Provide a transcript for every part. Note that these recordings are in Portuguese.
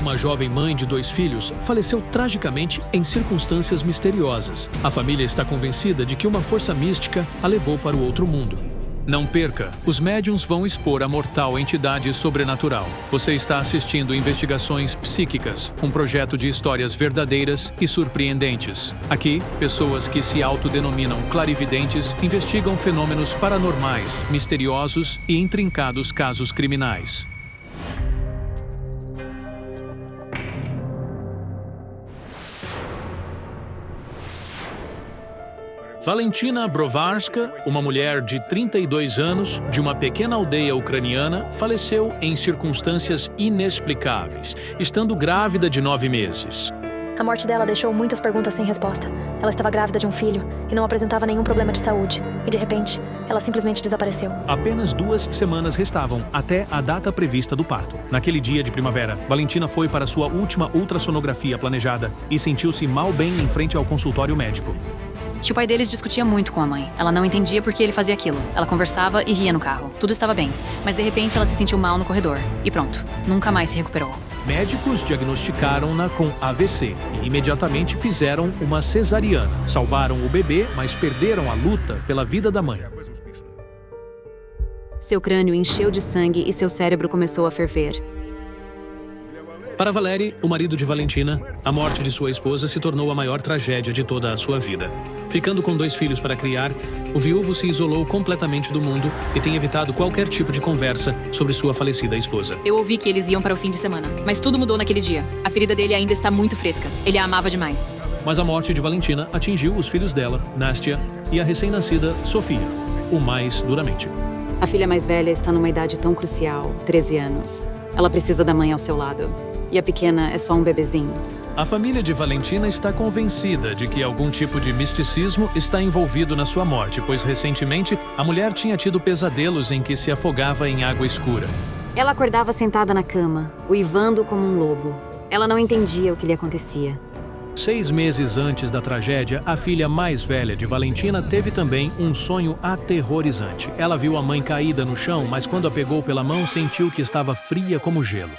uma jovem mãe de 2 filhos, faleceu tragicamente em circunstâncias misteriosas. A família está convencida de que uma força mística a levou para o outro mundo. Não perca, os médiuns vão expor a mortal entidade sobrenatural. Você está assistindo Investigações Psíquicas, um projeto de histórias verdadeiras e surpreendentes. Aqui, pessoas que se autodenominam clarividentes investigam fenômenos paranormais, misteriosos e intrincados casos criminais. Valentina Brovarska, uma mulher de 32 anos, de uma pequena aldeia ucraniana, faleceu em circunstâncias inexplicáveis, estando grávida de 9 meses. A morte dela deixou muitas perguntas sem resposta. Ela estava grávida de um filho e não apresentava nenhum problema de saúde. E de repente, ela simplesmente desapareceu. Apenas 2 semanas restavam até a data prevista do parto. Naquele dia de primavera, Valentina foi para sua última ultrassonografia planejada e sentiu-se mal bem em frente ao consultório médico. Que o pai deles discutia muito com a mãe. Ela não entendia por que ele fazia aquilo. Ela conversava e ria no carro. Tudo estava bem. Mas de repente ela se sentiu mal no corredor. E pronto, nunca mais se recuperou. Médicos diagnosticaram-na com AVC e imediatamente fizeram uma cesariana. Salvaram o bebê, mas perderam a luta pela vida da mãe. Seu crânio encheu de sangue e seu cérebro começou a ferver. Para Valery, o marido de Valentina, a morte de sua esposa se tornou a maior tragédia de toda a sua vida. Ficando com 2 filhos para criar, o viúvo se isolou completamente do mundo e tem evitado qualquer tipo de conversa sobre sua falecida esposa. Eu ouvi que eles iam para o fim de semana, mas tudo mudou naquele dia. A ferida dele ainda está muito fresca. Ele a amava demais. Mas a morte de Valentina atingiu os filhos dela, Nastia, e a recém-nascida Sofia, o mais duramente. A filha mais velha está numa idade tão crucial, 13 anos. Ela precisa da mãe ao seu lado. E a pequena é só um bebezinho. A família de Valentina está convencida de que algum tipo de misticismo está envolvido na sua morte, pois recentemente a mulher tinha tido pesadelos em que se afogava em água escura. Ela acordava sentada na cama, uivando como um lobo. Ela não entendia o que lhe acontecia. 6 meses antes da tragédia, a filha mais velha de Valentina teve também um sonho aterrorizante. Ela viu a mãe caída no chão, mas quando a pegou pela mão, sentiu que estava fria como gelo.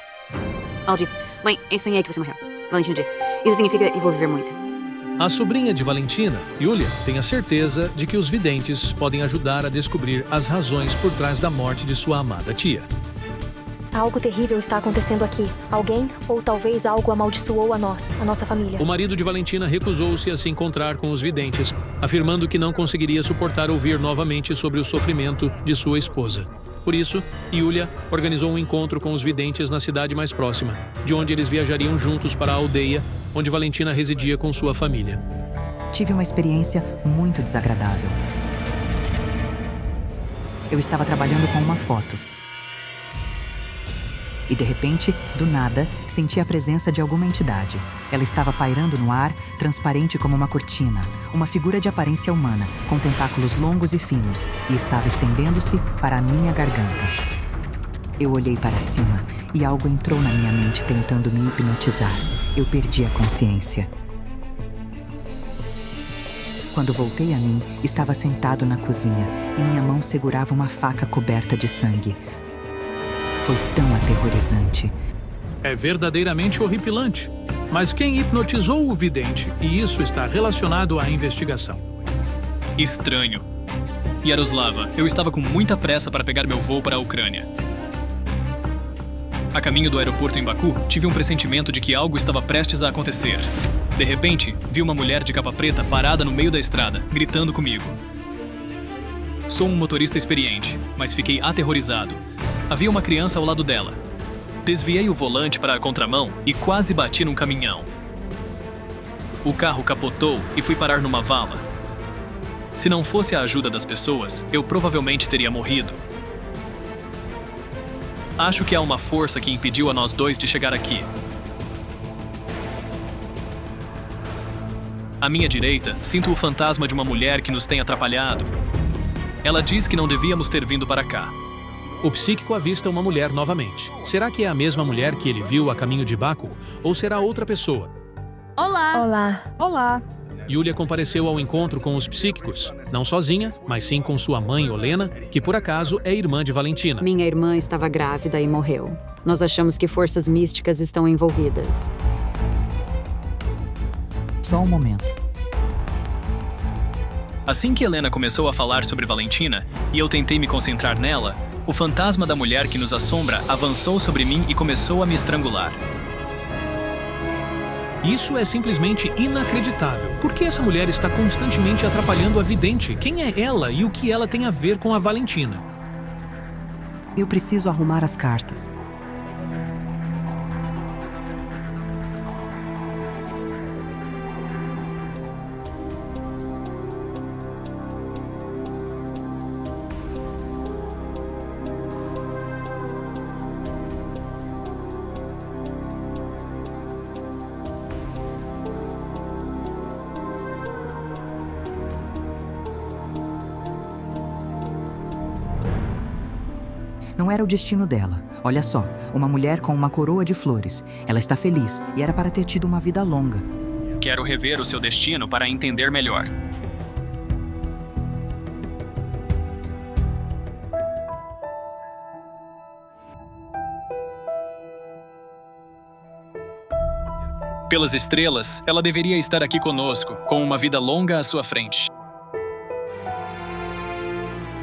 Ela disse, mãe, eu sonhei que você morreu. Valentina disse, isso significa que vou viver muito. A sobrinha de Valentina, Yulia, tem a certeza de que os videntes podem ajudar a descobrir as razões por trás da morte de sua amada tia. Algo terrível está acontecendo aqui. Alguém, ou talvez algo, amaldiçoou a nossa família. O marido de Valentina recusou-se a se encontrar com os videntes, afirmando que não conseguiria suportar ouvir novamente sobre o sofrimento de sua esposa. Por isso, Yulia organizou um encontro com os videntes na cidade mais próxima, de onde eles viajariam juntos para a aldeia, onde Valentina residia com sua família. Tive uma experiência muito desagradável. Eu estava trabalhando com uma foto. E de repente, do nada, senti a presença de alguma entidade. Ela estava pairando no ar, transparente como uma cortina, uma figura de aparência humana, com tentáculos longos e finos, e estava estendendo-se para a minha garganta. Eu olhei para cima e algo entrou na minha mente tentando me hipnotizar. Eu perdi a consciência. Quando voltei a mim, estava sentado na cozinha e minha mão segurava uma faca coberta de sangue. Foi tão aterrorizante. É verdadeiramente horripilante. Mas quem hipnotizou o vidente? E isso está relacionado à investigação. Estranho. Yaroslava, eu estava com muita pressa para pegar meu voo para a Ucrânia. A caminho do aeroporto em Baku, tive um pressentimento de que algo estava prestes a acontecer. De repente, vi uma mulher de capa preta parada no meio da estrada, gritando comigo. Sou um motorista experiente, mas fiquei aterrorizado. Havia uma criança ao lado dela. Desviei o volante para a contramão e quase bati num caminhão. O carro capotou e fui parar numa vala. Se não fosse a ajuda das pessoas, eu provavelmente teria morrido. Acho que há uma força que impediu a nós 2 de chegar aqui. À minha direita, sinto o fantasma de uma mulher que nos tem atrapalhado. Ela diz que não devíamos ter vindo para cá. O psíquico avista uma mulher novamente. Será que é a mesma mulher que ele viu a caminho de Baku? Ou será outra pessoa? Olá! Olá. Olá! Yulia compareceu ao encontro com os psíquicos, não sozinha, mas sim com sua mãe, Olena, que por acaso é irmã de Valentina. Minha irmã estava grávida e morreu. Nós achamos que forças místicas estão envolvidas. Só um momento. Assim que Helena começou a falar sobre Valentina, e eu tentei me concentrar nela, o fantasma da mulher que nos assombra avançou sobre mim e começou a me estrangular. Isso é simplesmente inacreditável. Por que essa mulher está constantemente atrapalhando a vidente? Quem é ela e o que ela tem a ver com a Valentina? Eu preciso arrumar as cartas. Não era o destino dela. Olha só, uma mulher com uma coroa de flores. Ela está feliz e era para ter tido uma vida longa. Quero rever o seu destino para entender melhor. Pelas estrelas, ela deveria estar aqui conosco, com uma vida longa à sua frente.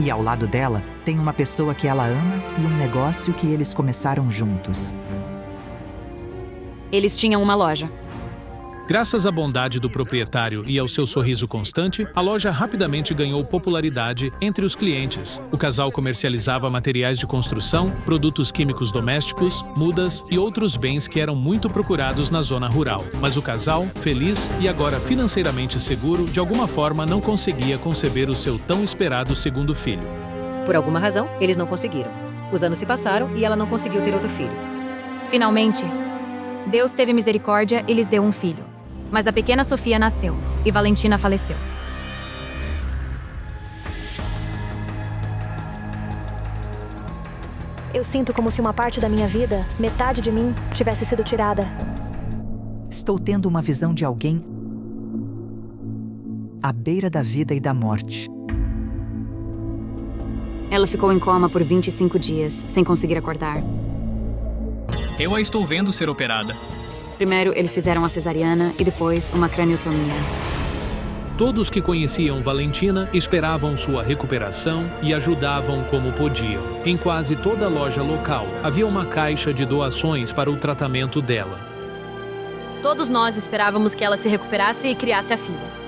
E ao lado dela, tem uma pessoa que ela ama e um negócio que eles começaram juntos. Eles tinham uma loja. Graças à bondade do proprietário e ao seu sorriso constante, a loja rapidamente ganhou popularidade entre os clientes. O casal comercializava materiais de construção, produtos químicos domésticos, mudas e outros bens que eram muito procurados na zona rural. Mas o casal, feliz e agora financeiramente seguro, de alguma forma não conseguia conceber o seu tão esperado segundo filho. Por alguma razão, eles não conseguiram. Os anos se passaram e ela não conseguiu ter outro filho. Finalmente, Deus teve misericórdia e lhes deu um filho. Mas a pequena Sofia nasceu e Valentina faleceu. Eu sinto como se uma parte da minha vida, metade de mim, tivesse sido tirada. Estou tendo uma visão de alguém à beira da vida e da morte. Ela ficou em coma por 25 dias, sem conseguir acordar. Eu a estou vendo ser operada. Primeiro, eles fizeram a cesariana e depois uma craniotomia. Todos que conheciam Valentina esperavam sua recuperação e ajudavam como podiam. Em quase toda loja local, havia uma caixa de doações para o tratamento dela. Todos nós esperávamos que ela se recuperasse e criasse a filha.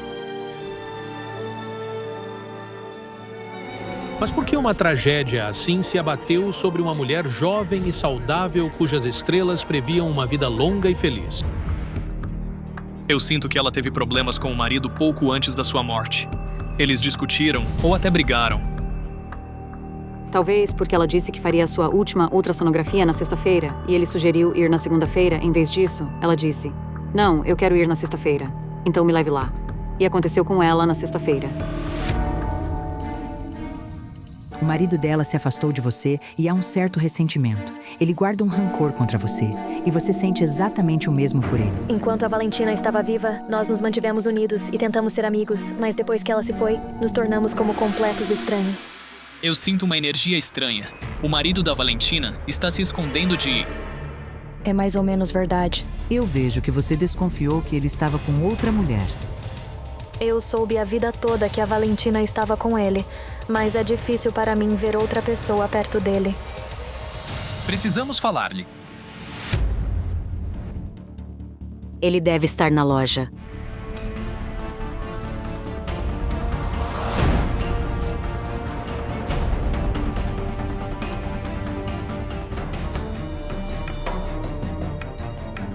Mas por que uma tragédia assim se abateu sobre uma mulher jovem e saudável cujas estrelas previam uma vida longa e feliz? Eu sinto que ela teve problemas com o marido pouco antes da sua morte. Eles discutiram ou até brigaram. Talvez porque ela disse que faria a sua última ultrassonografia na sexta-feira e ele sugeriu ir na segunda-feira em vez disso. Ela disse: "Não, eu quero ir na sexta-feira, então me leve lá." E aconteceu com ela na sexta-feira. O marido dela se afastou de você e há um certo ressentimento. Ele guarda um rancor contra você e você sente exatamente o mesmo por ele. Enquanto a Valentina estava viva, nós nos mantivemos unidos e tentamos ser amigos, mas depois que ela se foi, nos tornamos como completos estranhos. Eu sinto uma energia estranha. O marido da Valentina está se escondendo de... É mais ou menos verdade. Eu vejo que você desconfiou que ele estava com outra mulher. Eu soube a vida toda que a Valentina estava com ele, mas é difícil para mim ver outra pessoa perto dele. Precisamos falar-lhe. Ele deve estar na loja.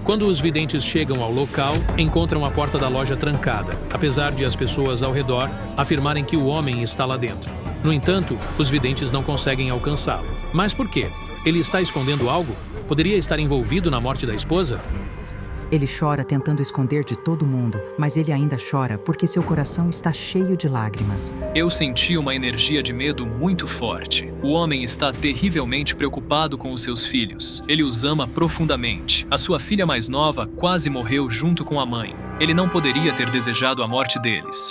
Quando os videntes chegam ao local, encontram a porta da loja trancada, apesar de as pessoas ao redor afirmarem que o homem está lá dentro. No entanto, os videntes não conseguem alcançá-lo. Mas por quê? Ele está escondendo algo? Poderia estar envolvido na morte da esposa? Ele chora tentando esconder de todo mundo, mas ele ainda chora porque seu coração está cheio de lágrimas. Eu senti uma energia de medo muito forte. O homem está terrivelmente preocupado com os seus filhos. Ele os ama profundamente. A sua filha mais nova quase morreu junto com a mãe. Ele não poderia ter desejado a morte deles.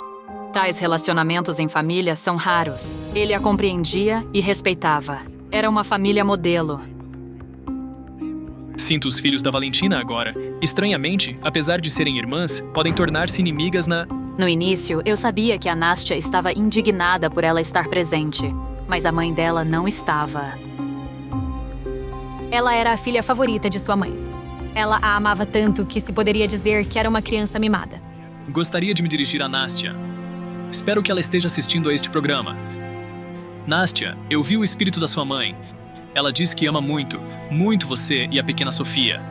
Tais relacionamentos em família são raros. Ele a compreendia e respeitava. Era uma família modelo. Sinto os filhos da Valentina agora. Estranhamente, apesar de serem irmãs, podem tornar-se inimigas No início, eu sabia que a Nastya estava indignada por ela estar presente, mas a mãe dela não estava. Ela era a filha favorita de sua mãe. Ela a amava tanto que se poderia dizer que era uma criança mimada. Gostaria de me dirigir a Nastya. Espero que ela esteja assistindo a este programa. Nastya, eu vi o espírito da sua mãe. Ela diz que ama muito, muito você e a pequena Sofia.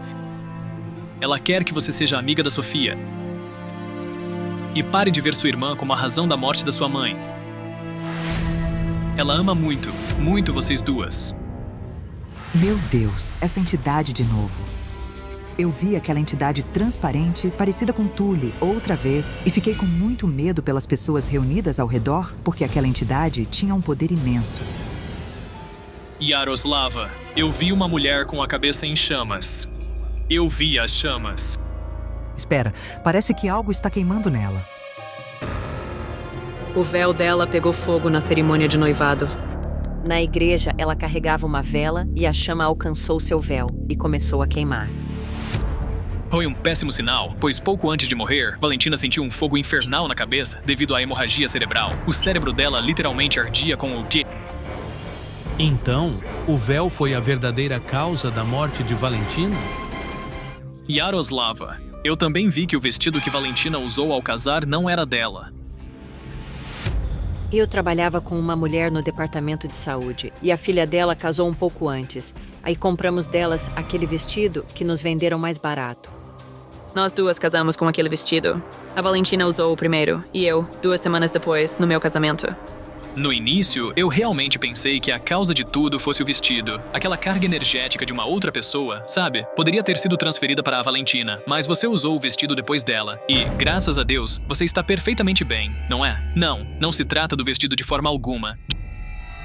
Ela quer que você seja amiga da Sofia. E pare de ver sua irmã como a razão da morte da sua mãe. Ela ama muito, muito vocês duas. Meu Deus, essa entidade de novo. Eu vi aquela entidade transparente, parecida com Tule, outra vez, e fiquei com muito medo pelas pessoas reunidas ao redor, porque aquela entidade tinha um poder imenso. Yaroslava, eu vi uma mulher com a cabeça em chamas. Eu vi as chamas. Espera, parece que algo está queimando nela. O véu dela pegou fogo na cerimônia de noivado. Na igreja, ela carregava uma vela e a chama alcançou seu véu e começou a queimar. Foi um péssimo sinal, pois pouco antes de morrer, Valentina sentiu um fogo infernal na cabeça devido à hemorragia cerebral. O cérebro dela literalmente ardia com o Então, o véu foi a verdadeira causa da morte de Valentina? Yaroslava, eu também vi que o vestido que Valentina usou ao casar não era dela. Eu trabalhava com uma mulher no departamento de saúde e a filha dela casou um pouco antes. Aí compramos delas aquele vestido que nos venderam mais barato. Nós duas casamos com aquele vestido. A Valentina usou o primeiro, e eu, 2 semanas depois, no meu casamento. No início, eu realmente pensei que a causa de tudo fosse o vestido. Aquela carga energética de uma outra pessoa, sabe? Poderia ter sido transferida para a Valentina, mas você usou o vestido depois dela. E, graças a Deus, você está perfeitamente bem, não é? Não se trata do vestido de forma alguma.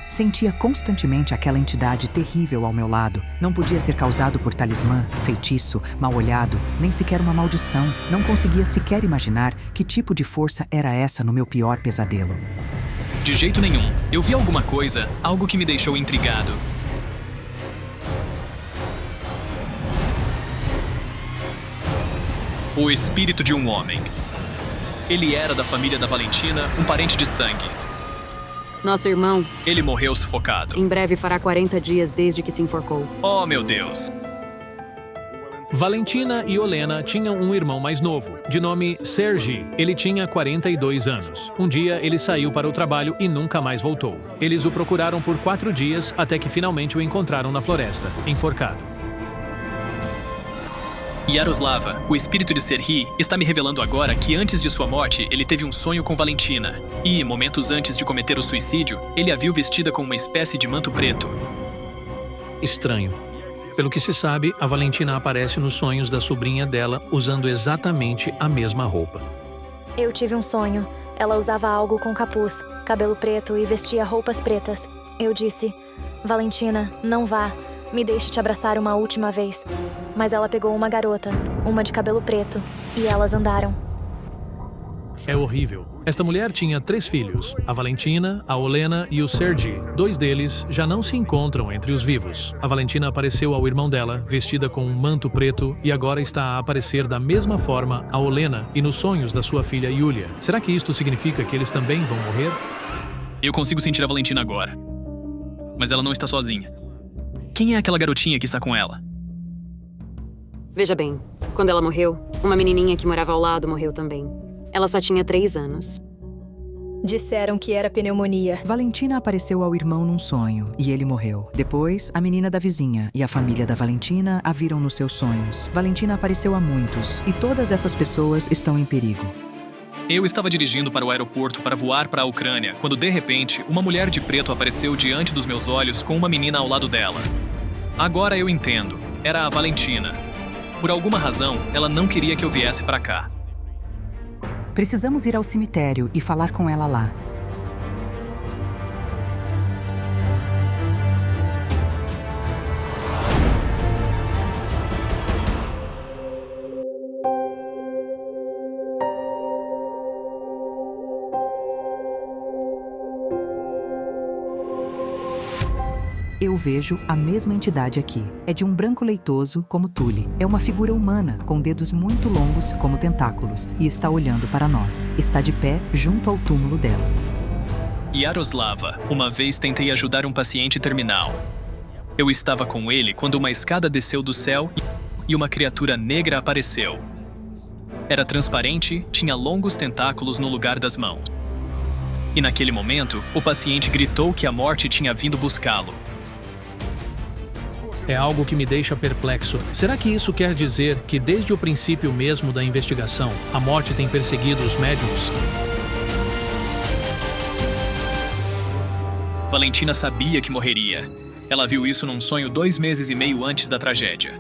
Sentia constantemente aquela entidade terrível ao meu lado. Não podia ser causado por talismã, feitiço, mal-olhado, nem sequer uma maldição. Não conseguia sequer imaginar que tipo de força era essa no meu pior pesadelo. De jeito nenhum. Eu vi alguma coisa, algo que me deixou intrigado. O espírito de um homem. Ele era da família da Valentina, um parente de sangue. Nosso irmão, Ele morreu sufocado. em breve, fará 40 dias desde que se enforcou. Oh, meu Deus. Valentina e Olena tinham um irmão mais novo, de nome Sergi. Ele tinha 42 anos. Um dia, ele saiu para o trabalho e nunca mais voltou. Eles o procuraram por 4 dias até que finalmente o encontraram na floresta, enforcado. Yaroslava, o espírito de Serhi, está me revelando agora que antes de sua morte, ele teve um sonho com Valentina. E, momentos antes de cometer o suicídio, ele a viu vestida com uma espécie de manto preto. Estranho. Pelo que se sabe, a Valentina aparece nos sonhos da sobrinha dela usando exatamente a mesma roupa. Eu tive um sonho. Ela usava algo com capuz, cabelo preto e vestia roupas pretas. Eu disse, Valentina, não vá. Me deixe te abraçar uma última vez. Mas ela pegou uma garota, uma de cabelo preto, e elas andaram. É horrível. Esta mulher tinha 3 filhos, a Valentina, a Olena e o Sergi. 2 deles já não se encontram entre os vivos. A Valentina apareceu ao irmão dela, vestida com um manto preto, e agora está a aparecer da mesma forma a Olena e nos sonhos da sua filha Yulia. Será que isto significa que eles também vão morrer? Eu consigo sentir a Valentina agora. Mas ela não está sozinha. Quem é aquela garotinha que está com ela? Veja bem, quando ela morreu, uma menininha que morava ao lado morreu também. Ela só tinha 3 anos. Disseram que era pneumonia. Valentina apareceu ao irmão num sonho e ele morreu. Depois, a menina da vizinha e a família da Valentina a viram nos seus sonhos. Valentina apareceu a muitos e todas essas pessoas estão em perigo. Eu estava dirigindo para o aeroporto para voar para a Ucrânia, quando de repente, uma mulher de preto apareceu diante dos meus olhos com uma menina ao lado dela. Agora eu entendo. Era a Valentina. Por alguma razão, ela não queria que eu viesse para cá. Precisamos ir ao cemitério e falar com ela lá. Eu vejo a mesma entidade aqui. É de um branco leitoso como Tule. É uma figura humana, com dedos muito longos como tentáculos, e está olhando para nós. Está de pé junto ao túmulo dela. Yaroslava, uma vez tentei ajudar um paciente terminal. Eu estava com ele quando uma escada desceu do céu e uma criatura negra apareceu. Era transparente, tinha longos tentáculos no lugar das mãos. E naquele momento, o paciente gritou que a morte tinha vindo buscá-lo. É algo que me deixa perplexo. Será que isso quer dizer que desde o princípio mesmo da investigação, a morte tem perseguido os médiums? Valentina sabia que morreria. Ela viu isso num sonho 2 meses e meio antes da tragédia.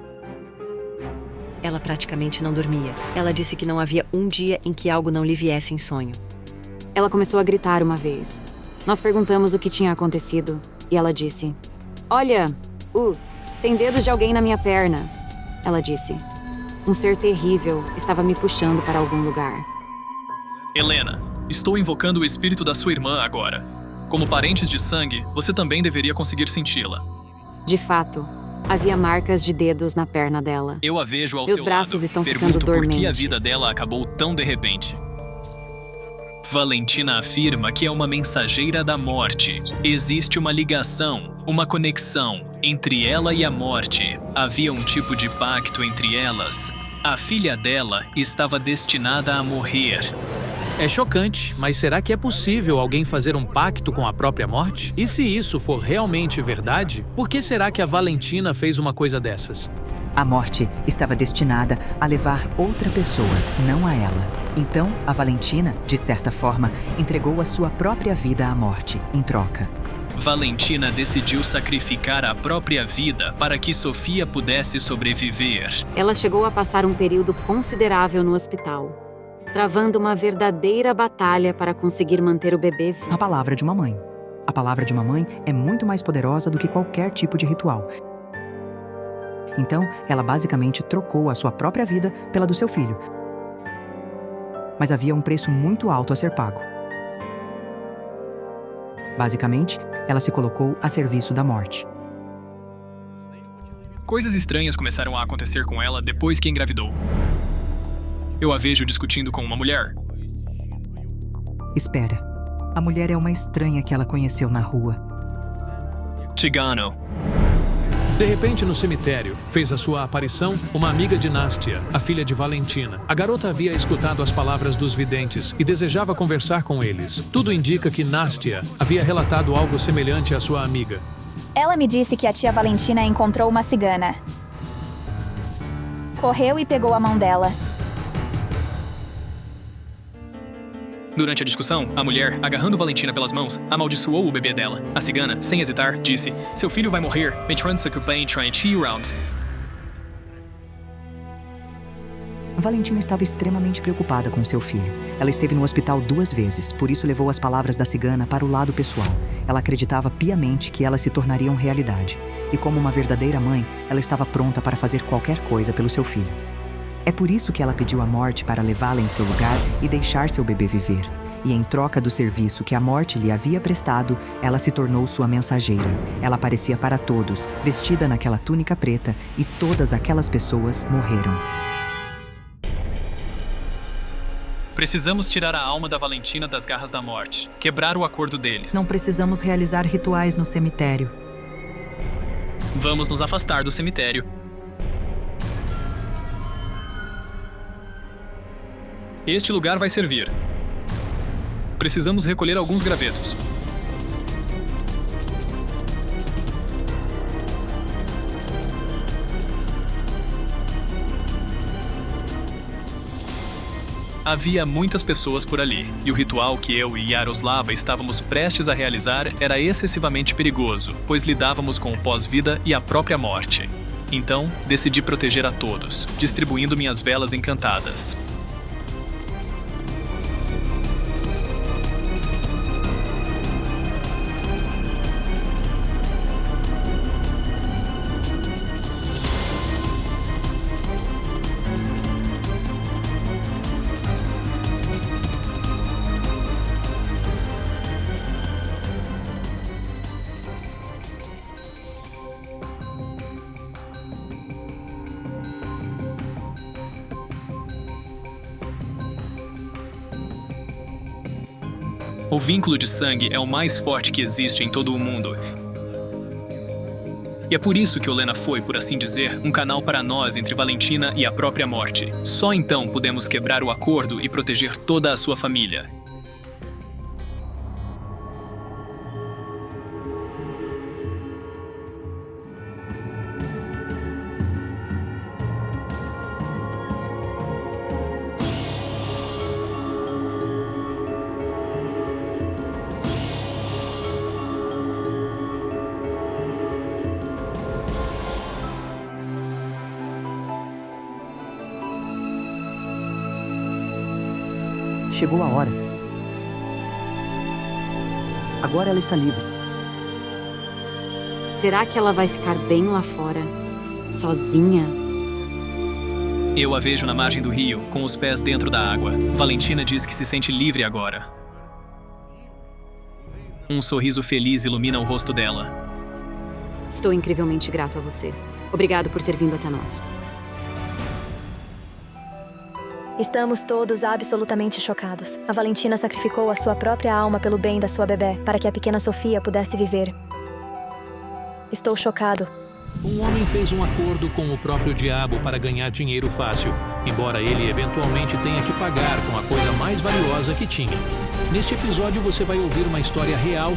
Ela praticamente não dormia. Ela disse que não havia um dia em que algo não lhe viesse em sonho. Ela começou a gritar uma vez. Nós perguntamos o que tinha acontecido e ela disse: "Olha, tem dedos de alguém na minha perna." Ela disse. Um ser terrível estava me puxando para algum lugar. Helena, estou invocando o espírito da sua irmã agora. Como parentes de sangue, você também deveria conseguir senti-la. De fato, havia marcas de dedos na perna dela. Eu a vejo ao Meus seu braços lado. estão Pergunto ficando por que a dormentes. vida dela acabou tão de repente. Valentina afirma que é uma mensageira da morte. Existe uma ligação, uma conexão entre ela e a morte. Havia um tipo de pacto entre elas. A filha dela estava destinada a morrer. É chocante, mas será que é possível alguém fazer um pacto com a própria morte? E se isso for realmente verdade, por que será que a Valentina fez uma coisa dessas? A morte estava destinada a levar outra pessoa, não a ela. Então, a Valentina, de certa forma, entregou a sua própria vida à morte, em troca. Valentina decidiu sacrificar a própria vida para que Sofia pudesse sobreviver. Ela chegou a passar um período considerável no hospital, travando uma verdadeira batalha para conseguir manter o bebê vivo. A palavra de uma mãe. A palavra de uma mãe é muito mais poderosa do que qualquer tipo de ritual. Então, ela basicamente trocou a sua própria vida pela do seu filho. Mas havia um preço muito alto a ser pago. Basicamente, ela se colocou a serviço da morte. Coisas estranhas começaram a acontecer com ela depois que engravidou. Eu a vejo discutindo com uma mulher. Espera. A mulher é uma estranha que ela conheceu na rua. Tigano. De repente, no cemitério, fez a sua aparição uma amiga de Nastia, a filha de Valentina. A garota havia escutado as palavras dos videntes e desejava conversar com eles. Tudo indica que Nastia havia relatado algo semelhante à sua amiga. Ela me disse que a tia Valentina encontrou uma cigana. Correu e pegou a mão dela. Durante a discussão, a mulher, agarrando Valentina pelas mãos, amaldiçoou o bebê dela. A cigana, sem hesitar, disse: "Seu filho vai morrer. Valentina estava extremamente preocupada com seu filho. Ela esteve no hospital 2 vezes, por isso levou as palavras da cigana para o lado pessoal. Ela acreditava piamente que elas se tornariam realidade. E como uma verdadeira mãe, ela estava pronta para fazer qualquer coisa pelo seu filho. É por isso que ela pediu a morte para levá-la em seu lugar e deixar seu bebê viver. E em troca do serviço que a morte lhe havia prestado, ela se tornou sua mensageira. Ela aparecia para todos, vestida naquela túnica preta, e todas aquelas pessoas morreram. Precisamos tirar a alma da Valentina das garras da morte. Quebrar o acordo deles. Não precisamos realizar rituais no cemitério. Vamos nos afastar do cemitério. Este lugar vai servir. Precisamos recolher alguns gravetos. Havia muitas pessoas por ali, e o ritual que eu e Yaroslava estávamos prestes a realizar era excessivamente perigoso, pois lidávamos com o pós-vida e a própria morte. Então, decidi proteger a todos, distribuindo minhas velas encantadas. O vínculo de sangue é o mais forte que existe em todo o mundo. E é por isso que Olena foi, por assim dizer, um canal para nós entre Valentina e a própria morte. Só então pudemos quebrar o acordo e proteger toda a sua família. Chegou a hora. Agora ela está livre. Será que ela vai ficar bem lá fora, sozinha? Eu a vejo na margem do rio, com os pés dentro da água. Valentina diz que se sente livre agora. Um sorriso feliz ilumina o rosto dela. Estou incrivelmente grato a você. Obrigado por ter vindo até nós. Estamos todos absolutamente chocados. A Valentina sacrificou a sua própria alma pelo bem da sua bebé, para que a pequena Sofia pudesse viver. Estou chocado. Um homem fez um acordo com o próprio diabo para ganhar dinheiro fácil, embora ele eventualmente tenha que pagar com a coisa mais valiosa que tinha. Neste episódio você vai ouvir uma história real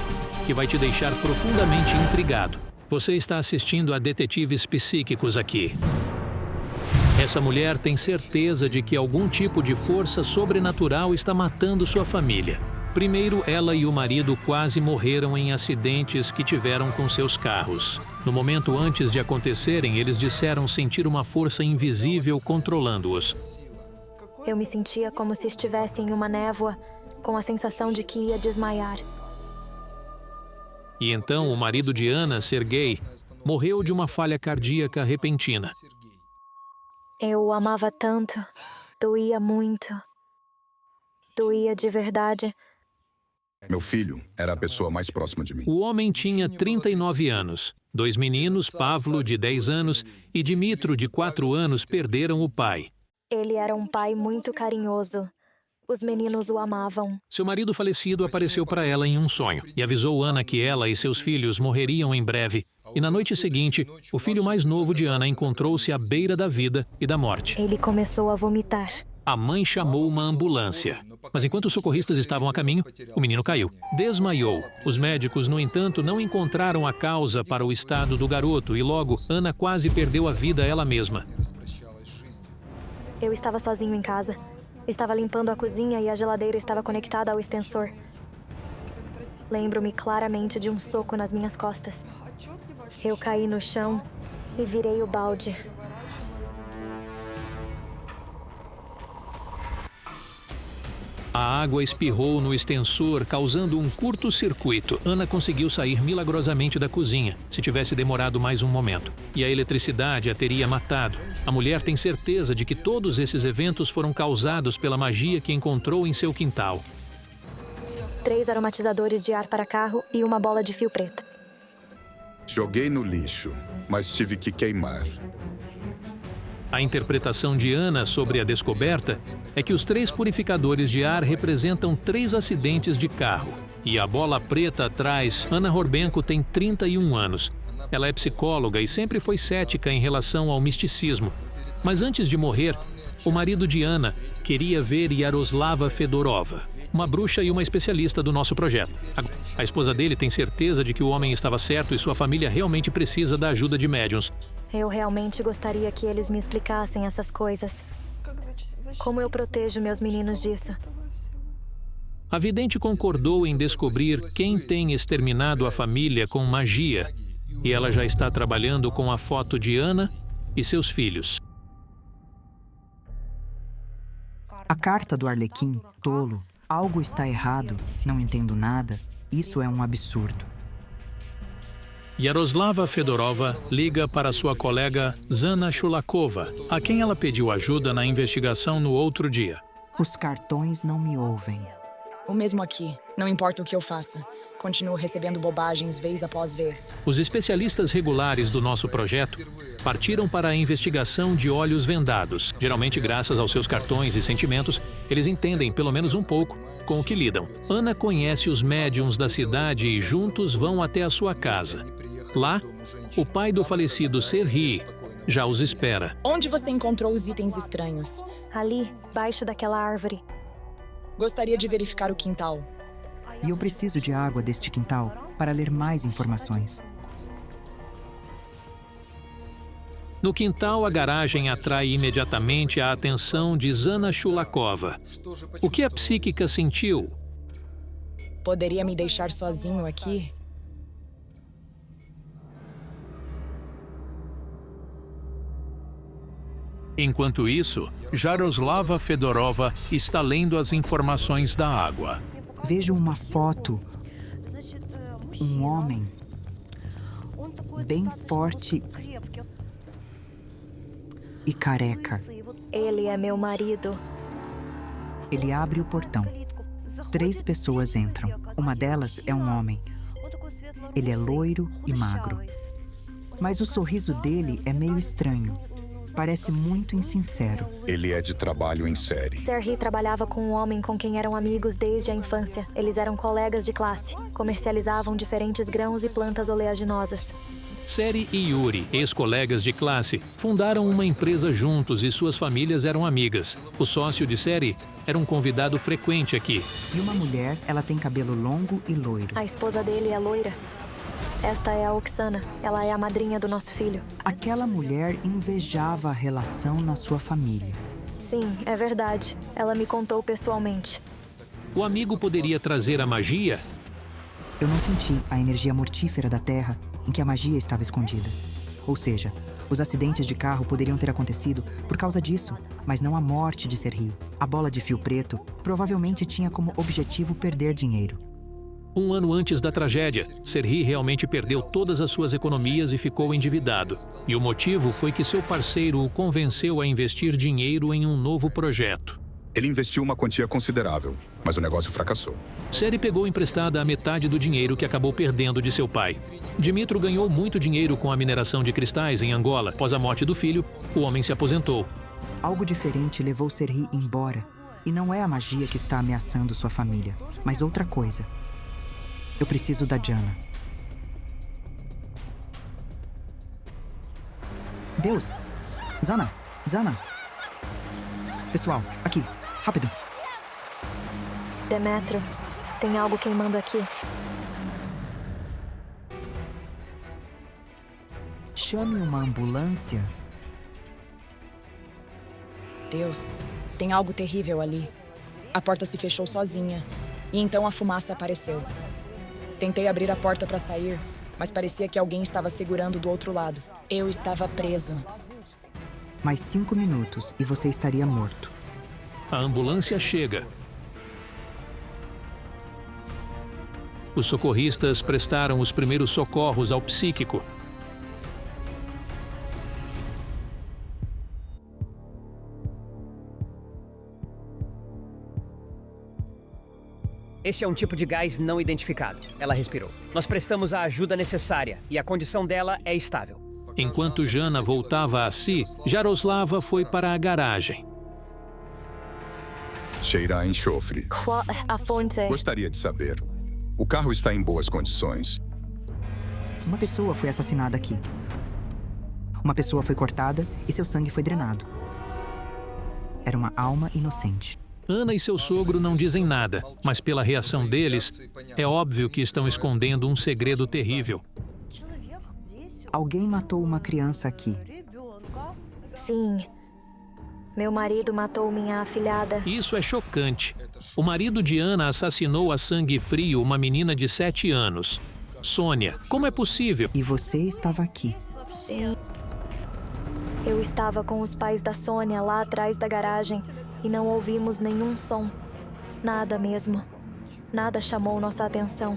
que vai te deixar profundamente intrigado. Você está assistindo a Detetives Psíquicos aqui. Essa mulher tem certeza de que algum tipo de força sobrenatural está matando sua família. Primeiro, ela e o marido quase morreram em acidentes que tiveram com seus carros. No momento antes de acontecerem, eles disseram sentir uma força invisível controlando-os. Eu me sentia como se estivesse em uma névoa, com a sensação de que ia desmaiar. E então o marido de Ana, Sergei, morreu de uma falha cardíaca repentina. Eu o amava tanto. Doía muito. Doía de verdade. Meu filho era a pessoa mais próxima de mim. O homem tinha 39 anos. 2 meninos, Pavlo, de 10 anos, e Dimitro, de 4 anos, perderam o pai. Ele era um pai muito carinhoso. Os meninos o amavam. Seu marido falecido apareceu para ela em um sonho e avisou Ana que ela e seus filhos morreriam em breve. E na noite seguinte, o filho mais novo de Ana encontrou-se à beira da vida e da morte. Ele começou a vomitar. A mãe chamou uma ambulância. Mas enquanto os socorristas estavam a caminho, o menino caiu. Desmaiou. Os médicos, no entanto, não encontraram a causa para o estado do garoto e logo Ana quase perdeu a vida ela mesma. Eu estava sozinho em casa. Estava limpando a cozinha e a geladeira estava conectada ao extensor. Lembro-me claramente de um soco nas minhas costas. Eu caí no chão e virei o balde. A água espirrou no extensor, causando um curto-circuito. Ana conseguiu sair milagrosamente da cozinha, se tivesse demorado mais um momento. E a eletricidade a teria matado. A mulher tem certeza de que todos esses eventos foram causados pela magia que encontrou em seu quintal. 3 aromatizadores de ar para carro e uma bola de fio preto. Joguei no lixo, mas tive que queimar. A interpretação de Ana sobre a descoberta é que os 3 purificadores de ar representam 3 acidentes de carro. E a bola preta atrás, Ana Horbenko tem 31 anos. Ela é psicóloga e sempre foi cética em relação ao misticismo. Mas antes de morrer, o marido de Ana queria ver Yaroslava Fedorova, uma bruxa e uma especialista do nosso projeto. A esposa dele tem certeza de que o homem estava certo e sua família realmente precisa da ajuda de médiuns. Eu realmente gostaria que eles me explicassem essas coisas. Como eu protejo meus meninos disso? A vidente concordou em descobrir quem tem exterminado a família com magia. E ela já está trabalhando com a foto de Ana e seus filhos. A carta do Arlequim, tolo. Algo está errado, não entendo nada. Isso é um absurdo. Yaroslava Fedorova liga para sua colega Zana Shulakova, a quem ela pediu ajuda na investigação no outro dia. Os cartões não me ouvem. O mesmo aqui. Não importa o que eu faça. Continuo recebendo bobagens vez após vez. Os especialistas regulares do nosso projeto partiram para a investigação de olhos vendados. Geralmente, graças aos seus cartões e sentimentos, eles entendem pelo menos um pouco com o que lidam. Ana conhece os médiums da cidade e juntos vão até a sua casa. Lá, o pai do falecido Serhi já os espera. Onde você encontrou os itens estranhos? Ali, baixo daquela árvore. Gostaria de verificar o quintal. E eu preciso de água deste quintal para ler mais informações. No quintal, a garagem atrai imediatamente a atenção de Zana Shulakova. O que a psíquica sentiu? Poderia me deixar sozinho aqui? Enquanto isso, Yaroslava Fedorova está lendo as informações da água. Vejo uma foto. Um homem. Bem forte. E careca. Ele é meu marido. Ele abre o portão. 3 pessoas entram. Uma delas é um homem. Ele é loiro e magro. Mas o sorriso dele é meio estranho. Parece muito insincero. Ele é de trabalho em série. Serhi trabalhava com um homem com quem eram amigos desde a infância. Eles eram colegas de classe. Comercializavam diferentes grãos e plantas oleaginosas. Seri e Yuri, ex-colegas de classe, fundaram uma empresa juntos e suas famílias eram amigas. O sócio de Seri era um convidado frequente aqui. E uma mulher, ela tem cabelo longo e loiro. A esposa dele é loira. Esta é a Oksana. Ela é a madrinha do nosso filho. Aquela mulher invejava a relação na sua família. Sim, é verdade. Ela me contou pessoalmente. O amigo poderia trazer a magia? Eu não senti a energia mortífera da Terra em que a magia estava escondida. Ou seja, os acidentes de carro poderiam ter acontecido por causa disso, mas não a morte de Serhi. A bola de fio preto provavelmente tinha como objetivo perder dinheiro. 1 ano antes da tragédia, Serhi realmente perdeu todas as suas economias e ficou endividado. E o motivo foi que seu parceiro o convenceu a investir dinheiro em um novo projeto. Ele investiu uma quantia considerável, mas o negócio fracassou. Seri pegou emprestada a metade do dinheiro que acabou perdendo de seu pai. Dimitro ganhou muito dinheiro com a mineração de cristais em Angola. Após a morte do filho, o homem se aposentou. Algo diferente levou Serhi embora. E não é a magia que está ameaçando sua família, mas outra coisa. Eu preciso da Jana. Deus! Zana! Zana! Pessoal, aqui, rápido. Demetrio, tem algo queimando aqui. Chame uma ambulância. Deus, tem algo terrível ali. A porta se fechou sozinha. E então a fumaça apareceu. Tentei abrir a porta para sair, mas parecia que alguém estava segurando do outro lado. Eu estava preso. Mais 5 minutos e você estaria morto. A ambulância chega. Os socorristas prestaram os primeiros socorros ao psíquico. Este é um tipo de gás não identificado. Ela respirou. Nós prestamos a ajuda necessária e a condição dela é estável. Enquanto Jana voltava a si, Yaroslava foi para a garagem. Cheira a enxofre. Qual a fonte? Gostaria de saber. O carro está em boas condições. Uma pessoa foi assassinada aqui. Uma pessoa foi cortada e seu sangue foi drenado. Era uma alma inocente. Ana e seu sogro não dizem nada, mas pela reação deles, é óbvio que estão escondendo um segredo terrível. Alguém matou uma criança aqui. Sim. Meu marido matou minha afilhada. Isso é chocante. O marido de Ana assassinou a sangue frio uma menina de 7 anos. Sônia, como é possível? E você estava aqui. Sim. Eu estava com os pais da Sônia lá atrás da garagem e não ouvimos nenhum som. Nada mesmo. Nada chamou nossa atenção.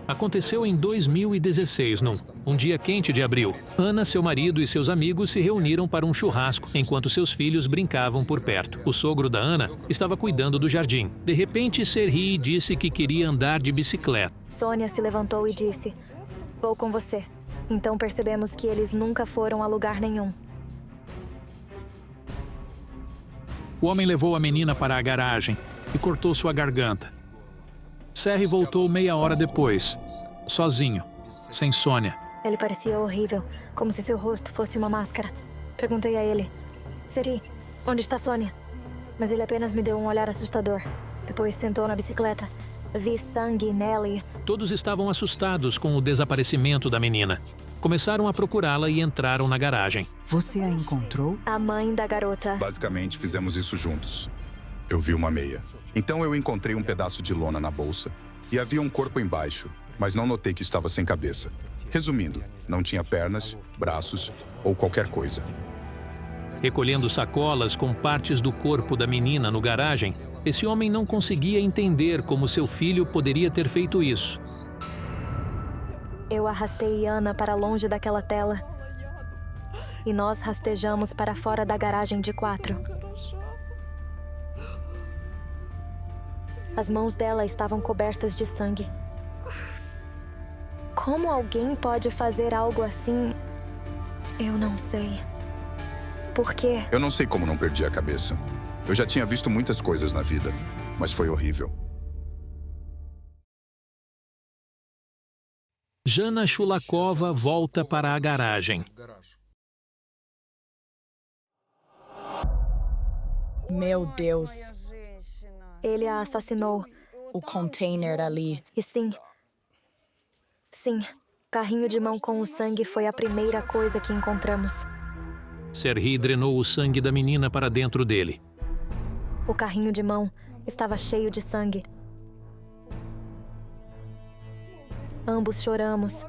Aconteceu em 2016, um dia quente de abril. Ana, seu marido e seus amigos se reuniram para um churrasco enquanto seus filhos brincavam por perto. O sogro da Ana estava cuidando do jardim. De repente, Serhi disse que queria andar de bicicleta. Sônia se levantou e disse: "Vou com você." Então percebemos que eles nunca foram a lugar nenhum. O homem levou a menina para a garagem e cortou sua garganta. Serhi voltou meia hora depois, sozinho, sem Sônia. Ele parecia horrível, como se seu rosto fosse uma máscara. Perguntei a ele: "Serhi, onde está Sônia?" Mas ele apenas me deu um olhar assustador. Depois sentou na bicicleta. Vi sangue nela e... Todos estavam assustados com o desaparecimento da menina. Começaram a procurá-la e entraram na garagem. Você a encontrou? A mãe da garota. Basicamente, fizemos isso juntos. Eu vi uma meia. Então eu encontrei um pedaço de lona na bolsa e havia um corpo embaixo, mas não notei que estava sem cabeça. Resumindo, não tinha pernas, braços ou qualquer coisa. Recolhendo sacolas com partes do corpo da menina no garagem, esse homem não conseguia entender como seu filho poderia ter feito isso. Eu arrastei Ana para longe daquela tela e nós rastejamos para fora da garagem de 4. As mãos dela estavam cobertas de sangue. Como alguém pode fazer algo assim? Eu não sei. Por quê? Eu não sei como não perdi a cabeça. Eu já tinha visto muitas coisas na vida, mas foi horrível. Jana Chulakova volta para a garagem. Meu Deus. Ele a assassinou. O container ali. E sim, carrinho de mão com o sangue foi a primeira coisa que encontramos. Serhi drenou o sangue da menina para dentro dele. O carrinho de mão estava cheio de sangue. Ambos choramos.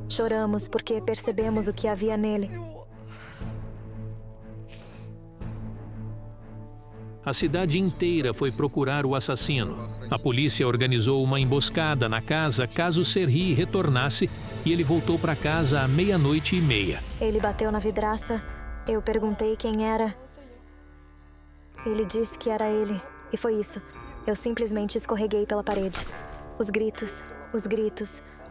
Choramos porque percebemos o que havia nele. A cidade inteira foi procurar o assassino. A polícia organizou uma emboscada na casa caso Serhi retornasse e ele voltou para casa à 00:30. Ele bateu na vidraça. Eu perguntei quem era. Ele disse que era ele. E foi isso. Eu simplesmente escorreguei pela parede. Os gritos,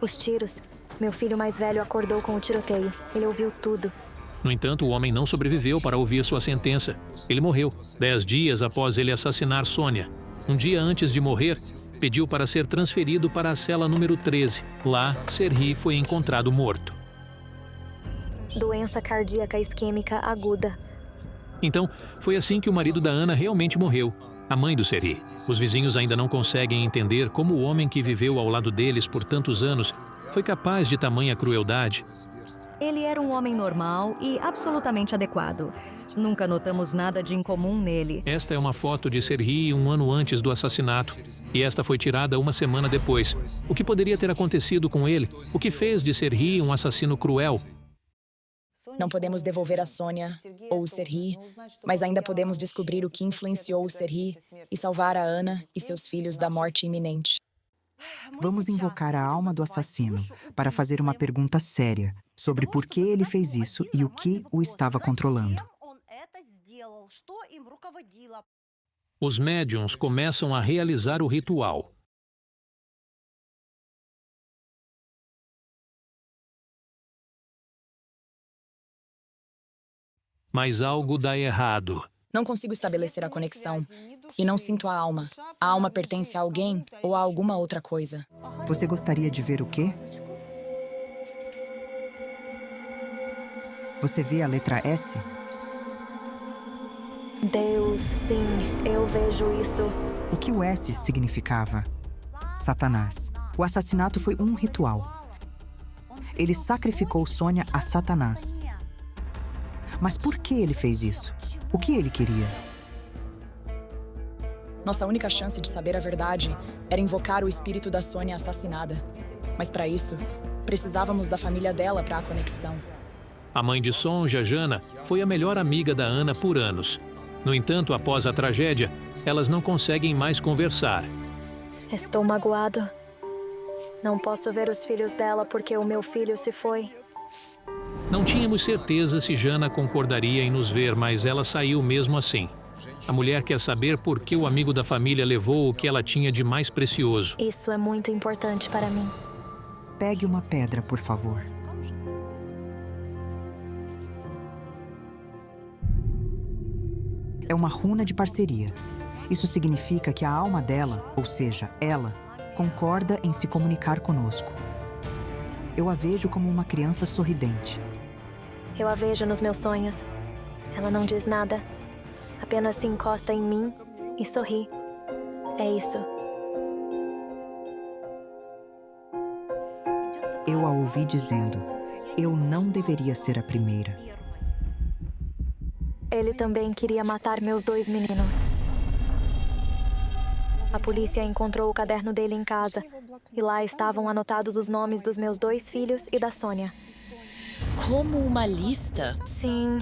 os tiros. Meu filho mais velho acordou com o tiroteio. Ele ouviu tudo. No entanto, o homem não sobreviveu para ouvir sua sentença. Ele morreu 10 dias após ele assassinar Sônia. Um dia antes de morrer, pediu para ser transferido para a cela número 13. Lá, Serhi foi encontrado morto. Doença cardíaca isquêmica aguda. Então, foi assim que o marido da Ana realmente morreu. A mãe do Serhi. Os vizinhos ainda não conseguem entender como o homem que viveu ao lado deles por tantos anos foi capaz de tamanha crueldade. Ele era um homem normal e absolutamente adequado. Nunca notamos nada de incomum nele. Esta é uma foto de Serhi 1 ano antes do assassinato. E esta foi tirada 1 semana depois. O que poderia ter acontecido com ele? O que fez de Serhi um assassino cruel? Não podemos devolver a Sônia ou o Serhi, mas ainda podemos descobrir o que influenciou o Serhi e salvar a Ana e seus filhos da morte iminente. Vamos invocar a alma do assassino para fazer uma pergunta séria sobre por que ele fez isso e o que o estava controlando. Os médiuns começam a realizar o ritual. Mas algo dá errado. Não consigo estabelecer a conexão e não sinto a alma. A alma pertence a alguém ou a alguma outra coisa. Você gostaria de ver o quê? Você vê a letra S? Deus, sim, eu vejo isso. O que o S significava? Satanás. O assassinato foi um ritual. Ele sacrificou Sônia a Satanás. Mas por que ele fez isso? O que ele queria? Nossa única chance de saber a verdade era invocar o espírito da Sônia assassinada. Mas para isso, precisávamos da família dela para a conexão. A mãe de Sonja, Jana, foi a melhor amiga da Ana por anos. No entanto, após a tragédia, elas não conseguem mais conversar. Estou magoado. Não posso ver os filhos dela porque o meu filho se foi. Não tínhamos certeza se Jana concordaria em nos ver, mas ela saiu mesmo assim. A mulher quer saber por que o amigo da família levou o que ela tinha de mais precioso. Isso é muito importante para mim. Pegue uma pedra, por favor. É uma runa de parceria. Isso significa que a alma dela, ou seja, ela, concorda em se comunicar conosco. Eu a vejo como uma criança sorridente. Eu a vejo nos meus sonhos. Ela não diz nada. Apenas se encosta em mim e sorri. É isso. Eu a ouvi dizendo: eu não deveria ser a primeira. Ele também queria matar meus 2 meninos. A polícia encontrou o caderno dele em casa. E lá estavam anotados os nomes dos meus 2 filhos e da Sônia. Como uma lista? Sim,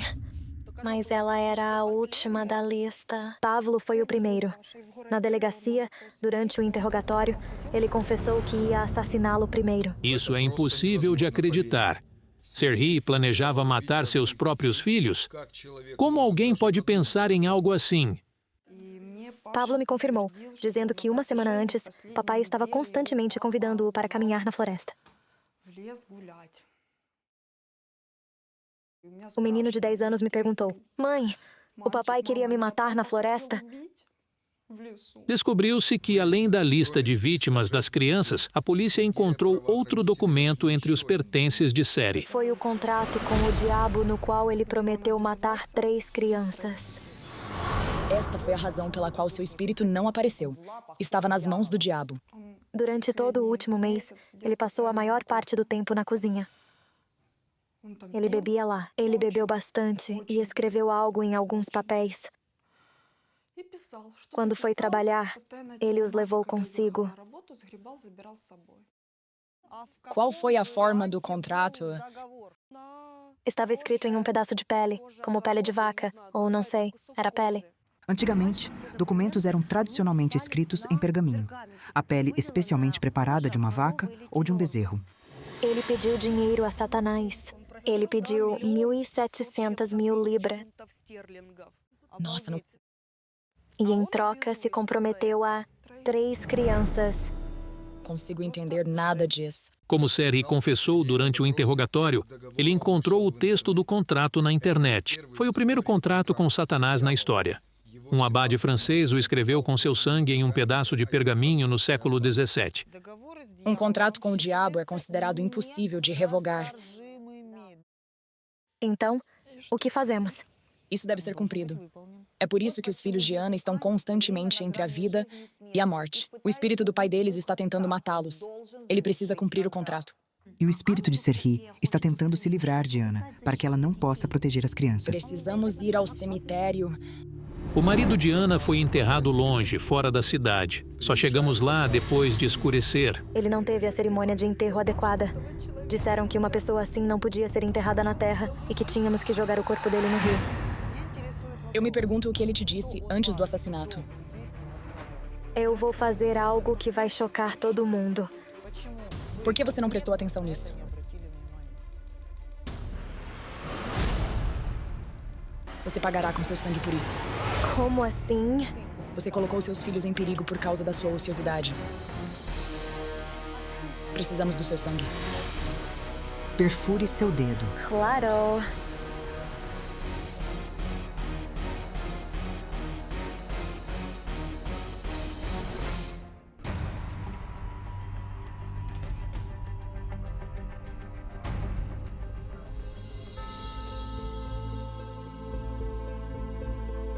mas ela era a última da lista. Pavlo foi o primeiro. Na delegacia, durante o interrogatório, ele confessou que ia assassiná-lo primeiro. Isso é impossível de acreditar. Serhi planejava matar seus próprios filhos? Como alguém pode pensar em algo assim? Pavlo me confirmou, dizendo que 1 semana antes, papai estava constantemente convidando-o para caminhar na floresta. O menino de 10 anos me perguntou: Mãe, o papai queria me matar na floresta? Descobriu-se que, além da lista de vítimas das crianças, a polícia encontrou outro documento entre os pertences de Serhi. Foi o contrato com o diabo no qual ele prometeu matar 3 crianças. Esta foi a razão pela qual seu espírito não apareceu. Estava nas mãos do diabo. Durante todo o último mês, ele passou a maior parte do tempo na cozinha. Ele bebia lá. Ele bebeu bastante e escreveu algo em alguns papéis. Quando foi trabalhar, ele os levou consigo. Qual foi a forma do contrato? Estava escrito em um pedaço de pele, como pele de vaca, ou não sei, era pele. Antigamente, documentos eram tradicionalmente escritos em pergaminho. A pele especialmente preparada de uma vaca ou de um bezerro. Ele pediu dinheiro a Satanás. Ele pediu 1.700.000 libras. Nossa, não... E em troca se comprometeu a 3 crianças. Consigo entender nada disso. Como Serhi confessou durante o interrogatório, ele encontrou o texto do contrato na internet. Foi o primeiro contrato com Satanás na história. Um abade francês o escreveu com seu sangue em um pedaço de pergaminho no século XVII. Um contrato com o diabo é considerado impossível de revogar. Então, o que fazemos? Isso deve ser cumprido. É por isso que os filhos de Ana estão constantemente entre a vida e a morte. O espírito do pai deles está tentando matá-los. Ele precisa cumprir o contrato. E o espírito de Serhi está tentando se livrar de Ana, para que ela não possa proteger as crianças. Precisamos ir ao cemitério. O marido de Ana foi enterrado longe, fora da cidade. Só chegamos lá depois de escurecer. Ele não teve a cerimônia de enterro adequada. Disseram que uma pessoa assim não podia ser enterrada na terra e que tínhamos que jogar o corpo dele no rio. Eu me pergunto o que ele te disse antes do assassinato. Eu vou fazer algo que vai chocar todo mundo. Por que você não prestou atenção nisso? Você pagará com seu sangue por isso. Como assim? Você colocou seus filhos em perigo por causa da sua ociosidade. Precisamos do seu sangue. Perfure seu dedo. Claro.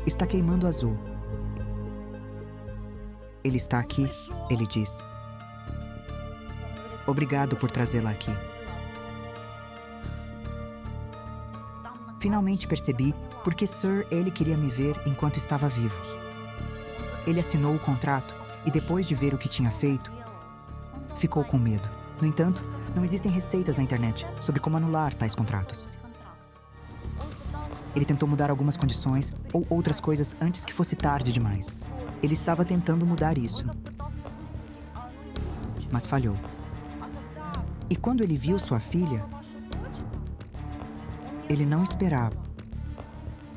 Está queimando azul. Ele está aqui, ele diz. Obrigado por trazê-la aqui. Finalmente percebi por que Sir ele queria me ver enquanto estava vivo. Ele assinou o contrato e depois de ver o que tinha feito, ficou com medo. No entanto, não existem receitas na internet sobre como anular tais contratos. Ele tentou mudar algumas condições ou outras coisas antes que fosse tarde demais. Ele estava tentando mudar isso, mas falhou. E quando ele viu sua filha, ele não esperava.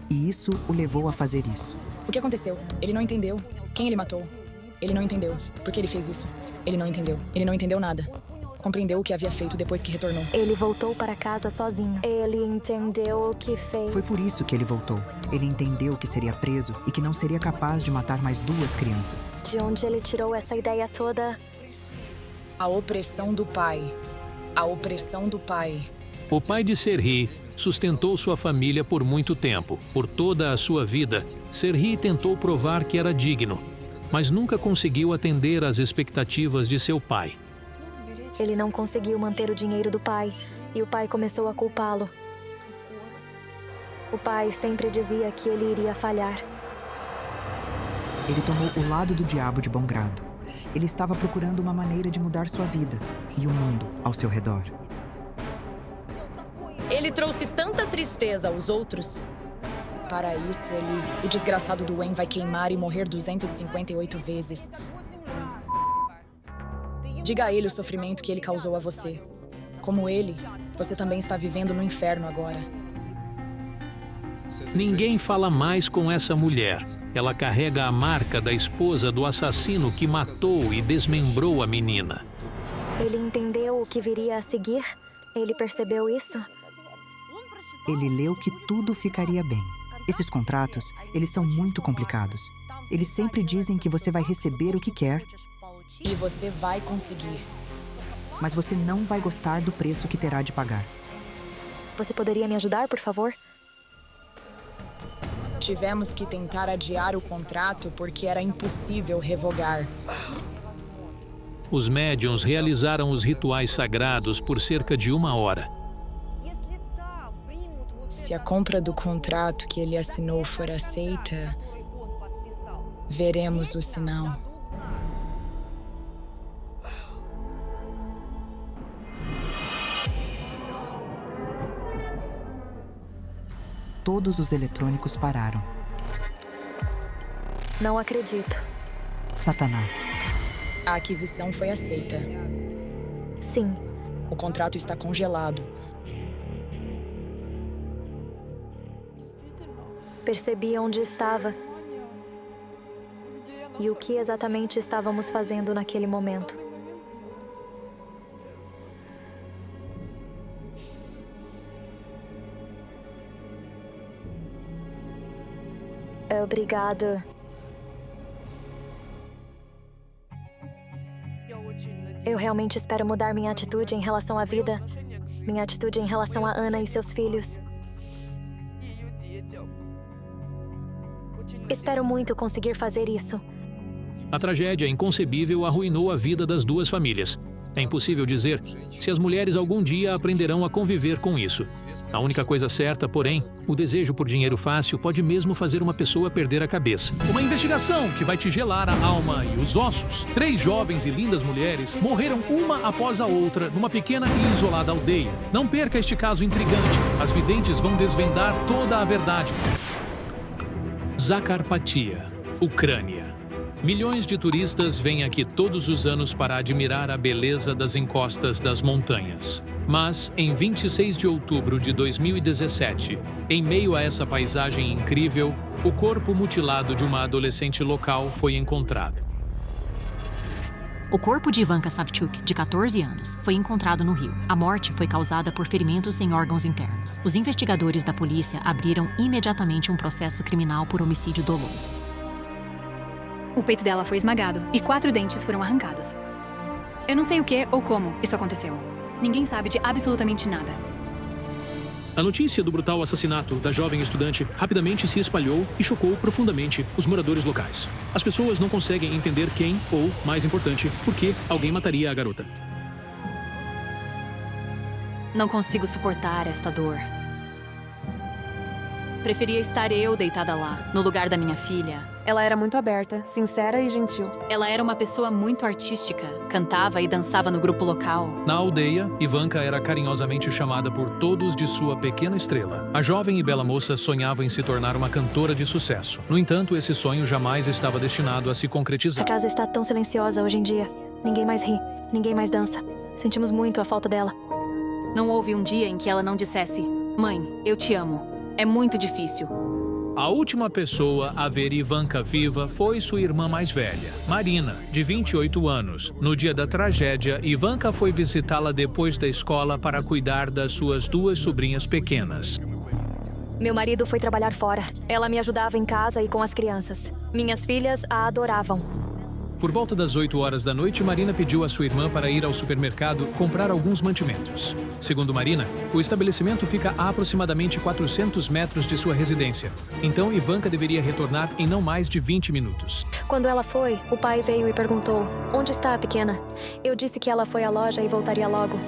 E isso o levou a fazer isso. O que aconteceu? Ele não entendeu. Quem ele matou? Ele não entendeu. Por que ele fez isso? Ele não entendeu. Ele não entendeu nada. Compreendeu o que havia feito depois que retornou. Ele voltou para casa sozinho. Ele entendeu o que fez. Foi por isso que ele voltou. Ele entendeu que seria preso e que não seria capaz de matar mais 2 crianças. De onde ele tirou essa ideia toda? A opressão do pai. A opressão do pai. O pai de Serhi sustentou sua família por muito tempo. Por toda a sua vida, Serhi tentou provar que era digno, mas nunca conseguiu atender às expectativas de seu pai. Ele não conseguiu manter o dinheiro do pai e o pai começou a culpá-lo. O pai sempre dizia que ele iria falhar. Ele tomou o lado do diabo de bom grado. Ele estava procurando uma maneira de mudar sua vida e o mundo ao seu redor. Ele trouxe tanta tristeza aos outros. Para isso, o desgraçado do Wen vai queimar e morrer 258 vezes. Diga a ele o sofrimento que ele causou a você. Como ele, você também está vivendo no inferno agora. Ninguém fala mais com essa mulher. Ela carrega a marca da esposa do assassino que matou e desmembrou a menina. Ele entendeu o que viria a seguir? Ele percebeu isso? Ele leu que tudo ficaria bem. Esses contratos, eles são muito complicados. Eles sempre dizem que você vai receber o que quer. E você vai conseguir. Mas você não vai gostar do preço que terá de pagar. Você poderia me ajudar, por favor? Tivemos que tentar adiar o contrato porque era impossível revogar. Os médiuns realizaram os rituais sagrados por cerca de 1 hora. Se a compra do contrato que ele assinou for aceita, veremos o sinal. Todos os eletrônicos pararam. Não acredito. Satanás. A aquisição foi aceita. Sim. O contrato está congelado. Percebi onde estava e o que exatamente estávamos fazendo naquele momento. Obrigado. Eu realmente espero mudar minha atitude em relação à vida, minha atitude em relação a Ana e seus filhos. Espero muito conseguir fazer isso. A tragédia inconcebível arruinou a vida das 2 famílias. É impossível dizer se as mulheres algum dia aprenderão a conviver com isso. A única coisa certa, porém, o desejo por dinheiro fácil pode mesmo fazer uma pessoa perder a cabeça. Uma investigação que vai te gelar a alma e os ossos. 3 jovens e lindas mulheres morreram uma após a outra numa pequena e isolada aldeia. Não perca este caso intrigante. As videntes vão desvendar toda a verdade. Zakarpatia, Ucrânia. Milhões de turistas vêm aqui todos os anos para admirar a beleza das encostas das montanhas. Mas, em 26 de outubro de 2017, em meio a essa paisagem incrível, o corpo mutilado de uma adolescente local foi encontrado. O corpo de Ivanka Savchuk, de 14 anos, foi encontrado no rio. A morte foi causada por ferimentos em órgãos internos. Os investigadores da polícia abriram imediatamente um processo criminal por homicídio doloso. O peito dela foi esmagado e 4 dentes foram arrancados. Eu não sei o que ou como isso aconteceu. Ninguém sabe de absolutamente nada. A notícia do brutal assassinato da jovem estudante rapidamente se espalhou e chocou profundamente os moradores locais. As pessoas não conseguem entender quem ou, mais importante, por que alguém mataria a garota. Não consigo suportar esta dor. Preferia estar eu deitada lá, no lugar da minha filha. Ela era muito aberta, sincera e gentil. Ela era uma pessoa muito artística, cantava e dançava no grupo local. Na aldeia, Ivanka era carinhosamente chamada por todos de sua pequena estrela. A jovem e bela moça sonhava em se tornar uma cantora de sucesso. No entanto, esse sonho jamais estava destinado a se concretizar. A casa está tão silenciosa hoje em dia. Ninguém mais ri, ninguém mais dança. Sentimos muito a falta dela. Não houve um dia em que ela não dissesse: "Mãe, eu te amo. É muito difícil." A última pessoa a ver Ivanka viva foi sua irmã mais velha, Marina, de 28 anos. No dia da tragédia, Ivanka foi visitá-la depois da escola para cuidar das suas 2 sobrinhas pequenas. Meu marido foi trabalhar fora. Ela me ajudava em casa e com as crianças. Minhas filhas a adoravam. Por volta das 8 horas da noite, Marina pediu a sua irmã para ir ao supermercado comprar alguns mantimentos. Segundo Marina, o estabelecimento fica a aproximadamente 400 metros de sua residência. Então, Ivanka deveria retornar em não mais de 20 minutos. Quando ela foi, o pai veio e perguntou: "Onde está a pequena?" Eu disse que ela foi à loja e voltaria logo.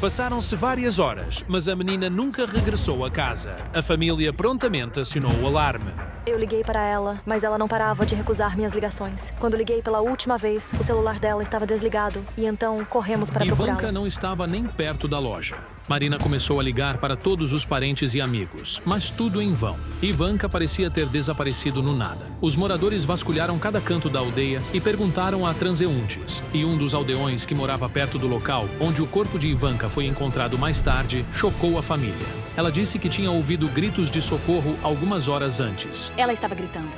Passaram-se várias horas, mas a menina nunca regressou a casa. A família prontamente acionou o alarme. Eu liguei para ela, mas ela não parava de recusar minhas ligações. Quando liguei pela última vez, o celular dela estava desligado e então corremos para procurá-la. Ivanka não estava nem perto da loja. Marina começou a ligar para todos os parentes e amigos, mas tudo em vão. Ivanka parecia ter desaparecido no nada. Os moradores vasculharam cada canto da aldeia e perguntaram a transeuntes. E um dos aldeões que morava perto do local, onde o corpo de Ivanka foi encontrado mais tarde, chocou a família. Ela disse que tinha ouvido gritos de socorro algumas horas antes. Ela estava gritando: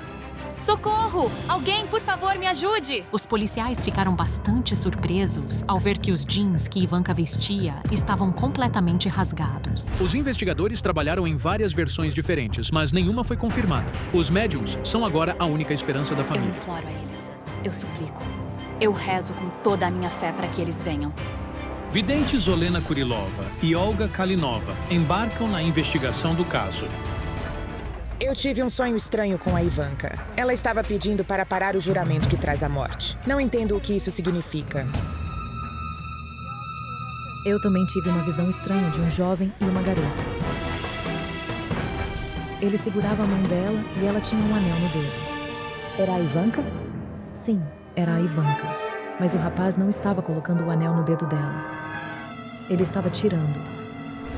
"Socorro! Alguém, por favor, me ajude!" Os policiais ficaram bastante surpresos ao ver que os jeans que Ivanka vestia estavam completamente rasgados. Os investigadores trabalharam em várias versões diferentes, mas nenhuma foi confirmada. Os médiums são agora a única esperança da família. Eu imploro a eles. Eu suplico. Eu rezo com toda a minha fé para que eles venham. Videntes Olena Kurilova e Olga Kalinova embarcam na investigação do caso. Eu tive um sonho estranho com a Ivanka. Ela estava pedindo para parar o juramento que traz a morte. Não entendo o que isso significa. Eu também tive uma visão estranha de um jovem e uma garota. Ele segurava a mão dela e ela tinha um anel no dedo. Era a Ivanka? Sim, era a Ivanka. Mas o rapaz não estava colocando o anel no dedo dela. Ele estava tirando.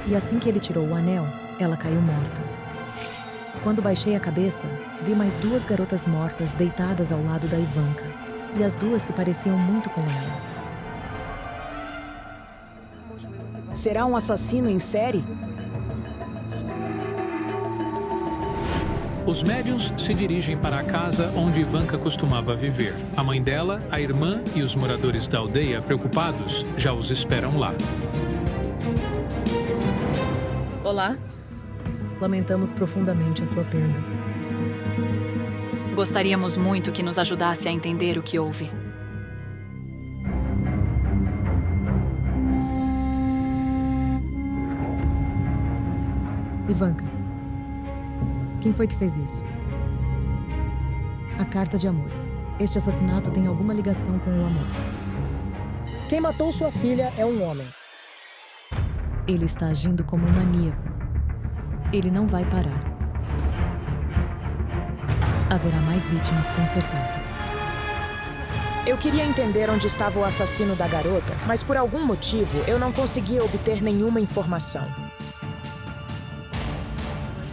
E assim que ele tirou o anel, ela caiu morta. Quando baixei a cabeça, vi mais 2 garotas mortas deitadas ao lado da Ivanka. E as 2 se pareciam muito com ela. Será um assassino em série? Os médiuns se dirigem para a casa onde Ivanka costumava viver. A mãe dela, a irmã e os moradores da aldeia, preocupados, já os esperam lá. Olá. Lamentamos profundamente a sua perda. Gostaríamos muito que nos ajudasse a entender o que houve. Ivanka, quem foi que fez isso? A carta de amor. Este assassinato tem alguma ligação com o amor. Quem matou sua filha é um homem. Ele está agindo como um maníaco. Ele não vai parar. Haverá mais vítimas, com certeza. Eu queria entender onde estava o assassino da garota, mas por algum motivo eu não conseguia obter nenhuma informação.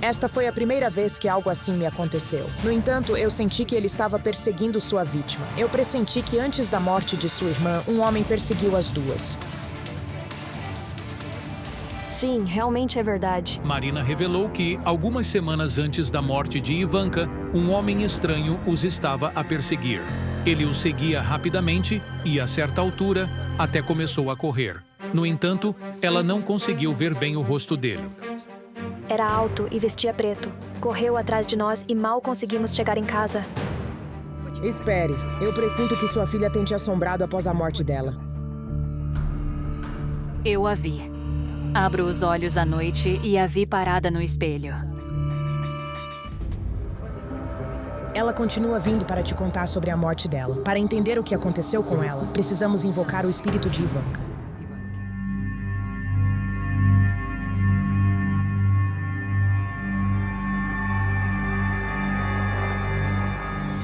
Esta foi a primeira vez que algo assim me aconteceu. No entanto, eu senti que ele estava perseguindo sua vítima. Eu pressenti que antes da morte de sua irmã, um homem perseguiu as 2. Sim, realmente é verdade. Marina revelou que, algumas semanas antes da morte de Ivanka, um homem estranho os estava a perseguir. Ele os seguia rapidamente e, a certa altura, até começou a correr. No entanto, ela não conseguiu ver bem o rosto dele. Era alto e vestia preto. Correu atrás de nós e mal conseguimos chegar em casa. Espere, eu pressinto que sua filha tenha te assombrado após a morte dela. Eu a vi. Abro os olhos à noite e a vi parada no espelho. Ela continua vindo para te contar sobre a morte dela. Para entender o que aconteceu com ela, precisamos invocar o espírito de Ivanka.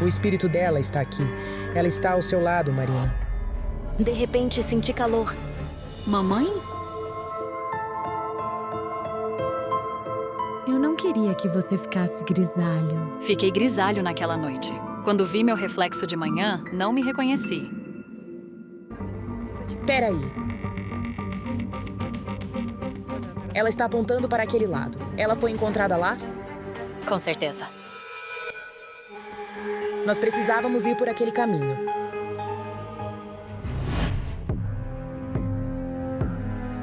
O espírito dela está aqui. Ela está ao seu lado, Marina. De repente, senti calor. Mamãe? Eu não queria que você ficasse grisalho. Fiquei grisalho naquela noite. Quando vi meu reflexo de manhã, não me reconheci. Peraí. Ela está apontando para aquele lado. Ela foi encontrada lá? Com certeza. Nós precisávamos ir por aquele caminho.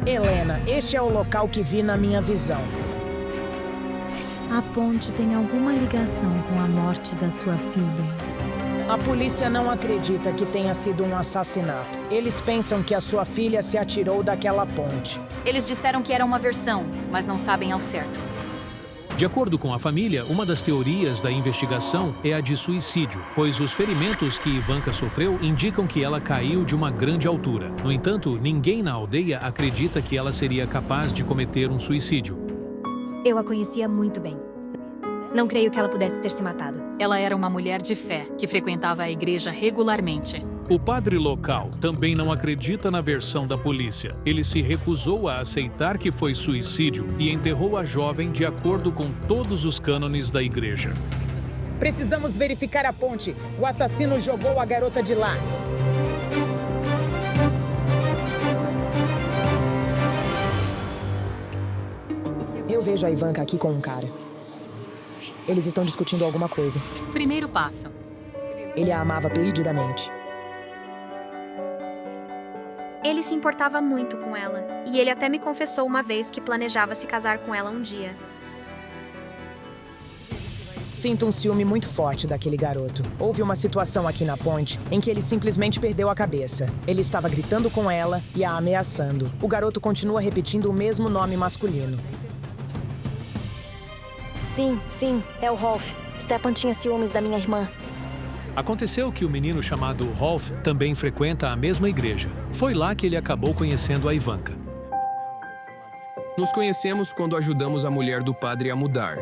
Helena, este é o local que vi na minha visão. A ponte tem alguma ligação com a morte da sua filha? A polícia não acredita que tenha sido um assassinato. Eles pensam que a sua filha se atirou daquela ponte. Eles disseram que era uma versão, mas não sabem ao certo. De acordo com a família, uma das teorias da investigação é a de suicídio, pois os ferimentos que Ivanka sofreu indicam que ela caiu de uma grande altura. No entanto, ninguém na aldeia acredita que ela seria capaz de cometer um suicídio. Eu a conhecia muito bem. Não creio que ela pudesse ter se matado. Ela era uma mulher de fé, que frequentava a igreja regularmente. O padre local também não acredita na versão da polícia. Ele se recusou a aceitar que foi suicídio e enterrou a jovem de acordo com todos os cânones da igreja. Precisamos verificar a ponte. O assassino jogou a garota de lá. Eu vejo a Ivanka aqui com um cara. Eles estão discutindo alguma coisa. Primeiro passo. Ele a amava perdidamente. Ele se importava muito com ela, e ele até me confessou uma vez que planejava se casar com ela um dia. Sinto um ciúme muito forte daquele garoto. Houve uma situação aqui na ponte em que ele simplesmente perdeu a cabeça. Ele estava gritando com ela e a ameaçando. O garoto continua repetindo o mesmo nome masculino. Sim, é o Rolf. Stepan tinha ciúmes da minha irmã. Aconteceu que o menino chamado Rolf também frequenta a mesma igreja. Foi lá que ele acabou conhecendo a Ivanka. Nos conhecemos quando ajudamos a mulher do padre a mudar.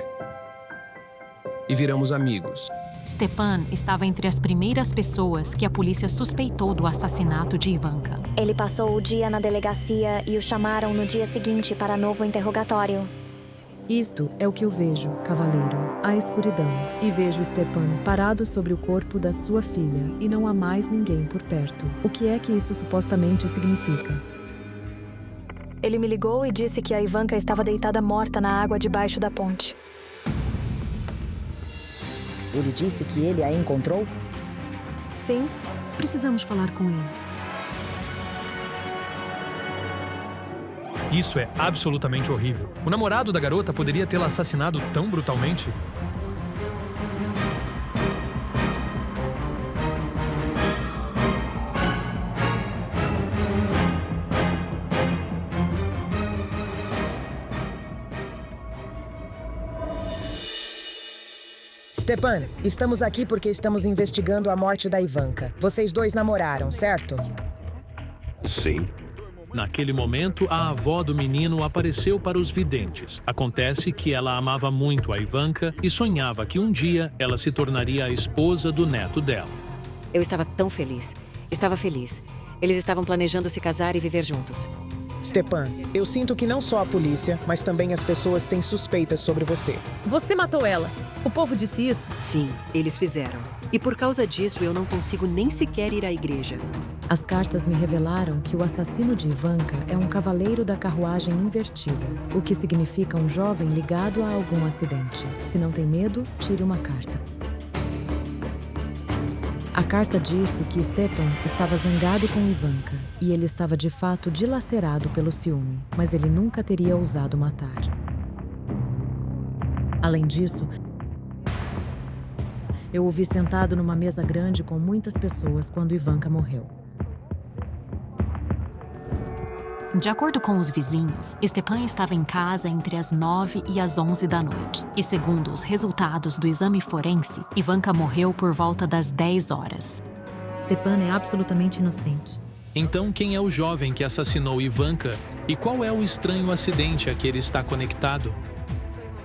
E viramos amigos. Stepan estava entre as primeiras pessoas que a polícia suspeitou do assassinato de Ivanka. Ele passou o dia na delegacia e o chamaram no dia seguinte para novo interrogatório. Isto é o que eu vejo, cavaleiro, a escuridão, e vejo Stepan parado sobre o corpo da sua filha e não há mais ninguém por perto. O que é que isso supostamente significa? Ele me ligou e disse que a Ivanka estava deitada morta na água debaixo da ponte. Ele disse que ele a encontrou? Sim. Precisamos falar com ele. Isso é absolutamente horrível. O namorado da garota poderia tê-la assassinado tão brutalmente? Stepan, estamos aqui porque estamos investigando a morte da Ivanka. Vocês dois namoraram, certo? Sim. Naquele momento, a avó do menino apareceu para os videntes. Acontece que ela amava muito a Ivanka e sonhava que um dia ela se tornaria a esposa do neto dela. Eu estava tão feliz. Estava feliz. Eles estavam planejando se casar e viver juntos. Stepan, eu sinto que não só a polícia, mas também as pessoas têm suspeitas sobre você. Você matou ela. O povo disse isso? Sim, eles fizeram. E por causa disso, eu não consigo nem sequer ir à igreja. As cartas me revelaram que o assassino de Ivanka é um cavaleiro da carruagem invertida, o que significa um jovem ligado a algum acidente. Se não tem medo, tire uma carta. A carta disse que Stepan estava zangado com Ivanka e ele estava de fato dilacerado pelo ciúme, mas ele nunca teria ousado matar. Além disso, eu o vi sentado numa mesa grande com muitas pessoas quando Ivanka morreu. De acordo com os vizinhos, Stepan estava em casa entre as 9 e as 11 da noite. E segundo os resultados do exame forense, Ivanka morreu por volta das 10 horas. Stepan é absolutamente inocente. Então, quem é o jovem que assassinou Ivanka? E qual é o estranho acidente a que ele está conectado?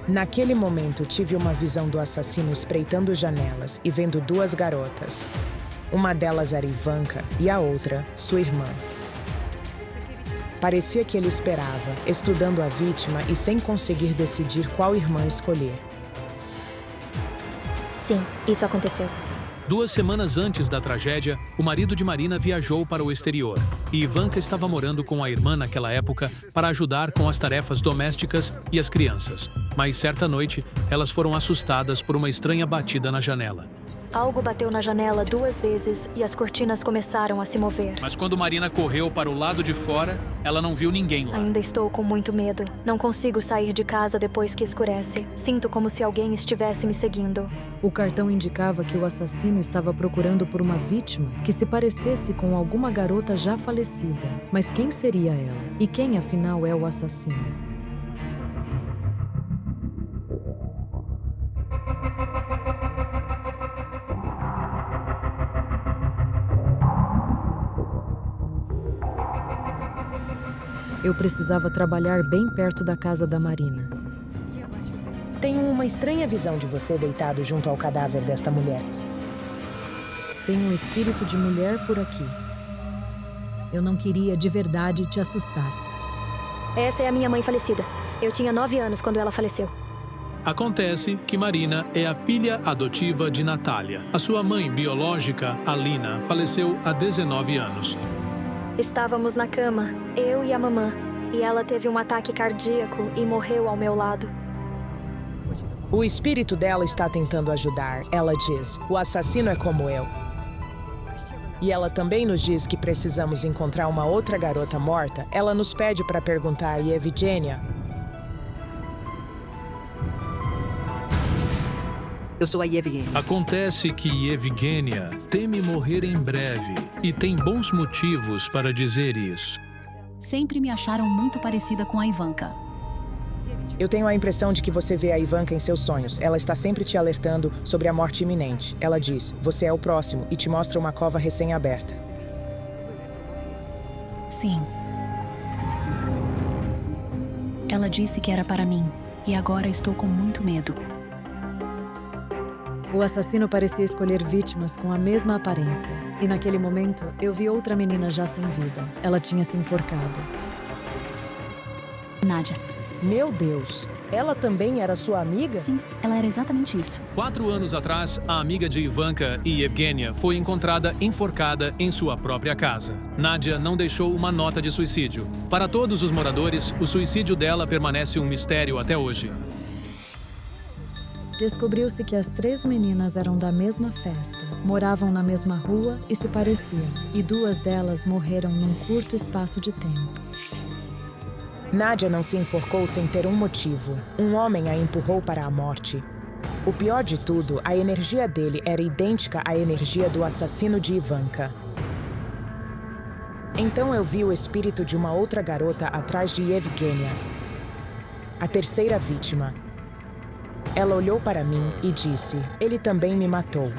Naquele momento, tive uma visão do assassino espreitando janelas e vendo duas garotas. Uma delas era Ivanka e a outra, sua irmã. Parecia que ele esperava, estudando a vítima e sem conseguir decidir qual irmã escolher. Sim, isso aconteceu. 2 semanas antes da tragédia, o marido de Marina viajou para o exterior e Ivanka estava morando com a irmã naquela época para ajudar com as tarefas domésticas e as crianças. Mas certa noite, elas foram assustadas por uma estranha batida na janela. Algo bateu na janela 2 vezes e as cortinas começaram a se mover. Mas quando Marina correu para o lado de fora, ela não viu ninguém lá. Ainda estou com muito medo. Não consigo sair de casa depois que escurece. Sinto como se alguém estivesse me seguindo. O cartão indicava que o assassino estava procurando por uma vítima que se parecesse com alguma garota já falecida. Mas quem seria ela? E quem, afinal, é o assassino? Eu precisava trabalhar bem perto da casa da Marina. Tenho uma estranha visão de você deitado junto ao cadáver desta mulher. Tem um espírito de mulher por aqui. Eu não queria de verdade te assustar. Essa é a minha mãe falecida. Eu tinha 9 anos quando ela faleceu. Acontece que Marina é a filha adotiva de Natália. A sua mãe biológica, Alina, faleceu há 19 anos. Estávamos na cama, eu e a mamã, e ela teve um ataque cardíaco e morreu ao meu lado. O espírito dela está tentando ajudar. Ela diz, o assassino é como eu. E ela também nos diz que precisamos encontrar uma outra garota morta. Ela nos pede para perguntar a Evgenia. Eu sou a Evgenia. Acontece que Evgenia teme morrer em breve e tem bons motivos para dizer isso. Sempre me acharam muito parecida com a Ivanka. Eu tenho a impressão de que você vê a Ivanka em seus sonhos. Ela está sempre te alertando sobre a morte iminente. Ela diz, você é o próximo, e te mostra uma cova recém-aberta. Sim. Ela disse que era para mim, e agora estou com muito medo. O assassino parecia escolher vítimas com a mesma aparência. E naquele momento, eu vi outra menina já sem vida. Ela tinha se enforcado. Nádia. Meu Deus! Ela também era sua amiga? Sim, ela era exatamente isso. 4 anos atrás, a amiga de Ivanka e Evgenia foi encontrada enforcada em sua própria casa. Nádia não deixou uma nota de suicídio. Para todos os moradores, o suicídio dela permanece um mistério até hoje. Descobriu-se que as 3 meninas eram da mesma festa, moravam na mesma rua e se pareciam. E 2 delas morreram num curto espaço de tempo. Nádia não se enforcou sem ter um motivo. Um homem a empurrou para a morte. O pior de tudo, a energia dele era idêntica à energia do assassino de Ivanka. Então eu vi o espírito de uma outra garota atrás de Evgenia, a terceira vítima. Ela olhou para mim e disse, ele também me matou.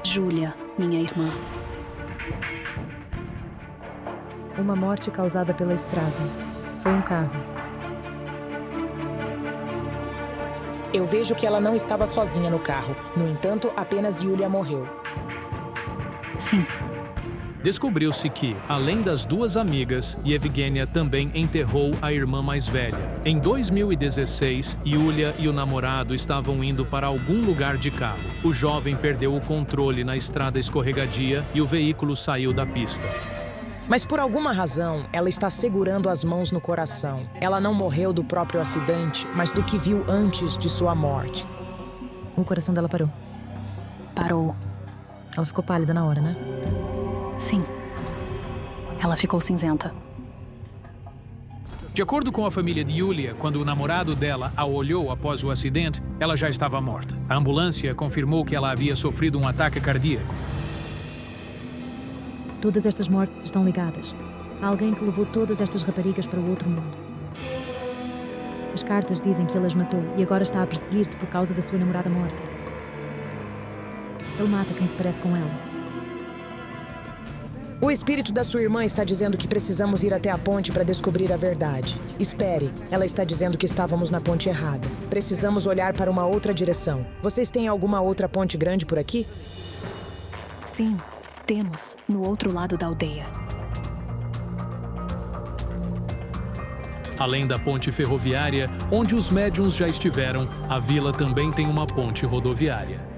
Júlia, minha irmã. Uma morte causada pela estrada. Foi um carro. Eu vejo que ela não estava sozinha no carro. No entanto, apenas Yulia morreu. Sim. Descobriu-se que, além das 2 amigas, Evgenia também enterrou a irmã mais velha. Em 2016, Yulia e o namorado estavam indo para algum lugar de carro. O jovem perdeu o controle na estrada escorregadia e o veículo saiu da pista. Mas por alguma razão, ela está segurando as mãos no coração. Ela não morreu do próprio acidente, mas do que viu antes de sua morte. O coração dela parou. Parou. Ela ficou pálida na hora, né? Sim. Ela ficou cinzenta. De acordo com a família de Yulia, quando o namorado dela a olhou após o acidente, ela já estava morta. A ambulância confirmou que ela havia sofrido um ataque cardíaco. Todas estas mortes estão ligadas. Há alguém que levou todas estas raparigas para o outro mundo. As cartas dizem que ele as matou e agora está a perseguir-te por causa da sua namorada morta. Ele mata quem se parece com ela. O espírito da sua irmã está dizendo que precisamos ir até a ponte para descobrir a verdade. Espere, ela está dizendo que estávamos na ponte errada. Precisamos olhar para uma outra direção. Vocês têm alguma outra ponte grande por aqui? Sim, temos, no outro lado da aldeia. Além da ponte ferroviária, onde os médiuns já estiveram, a vila também tem uma ponte rodoviária.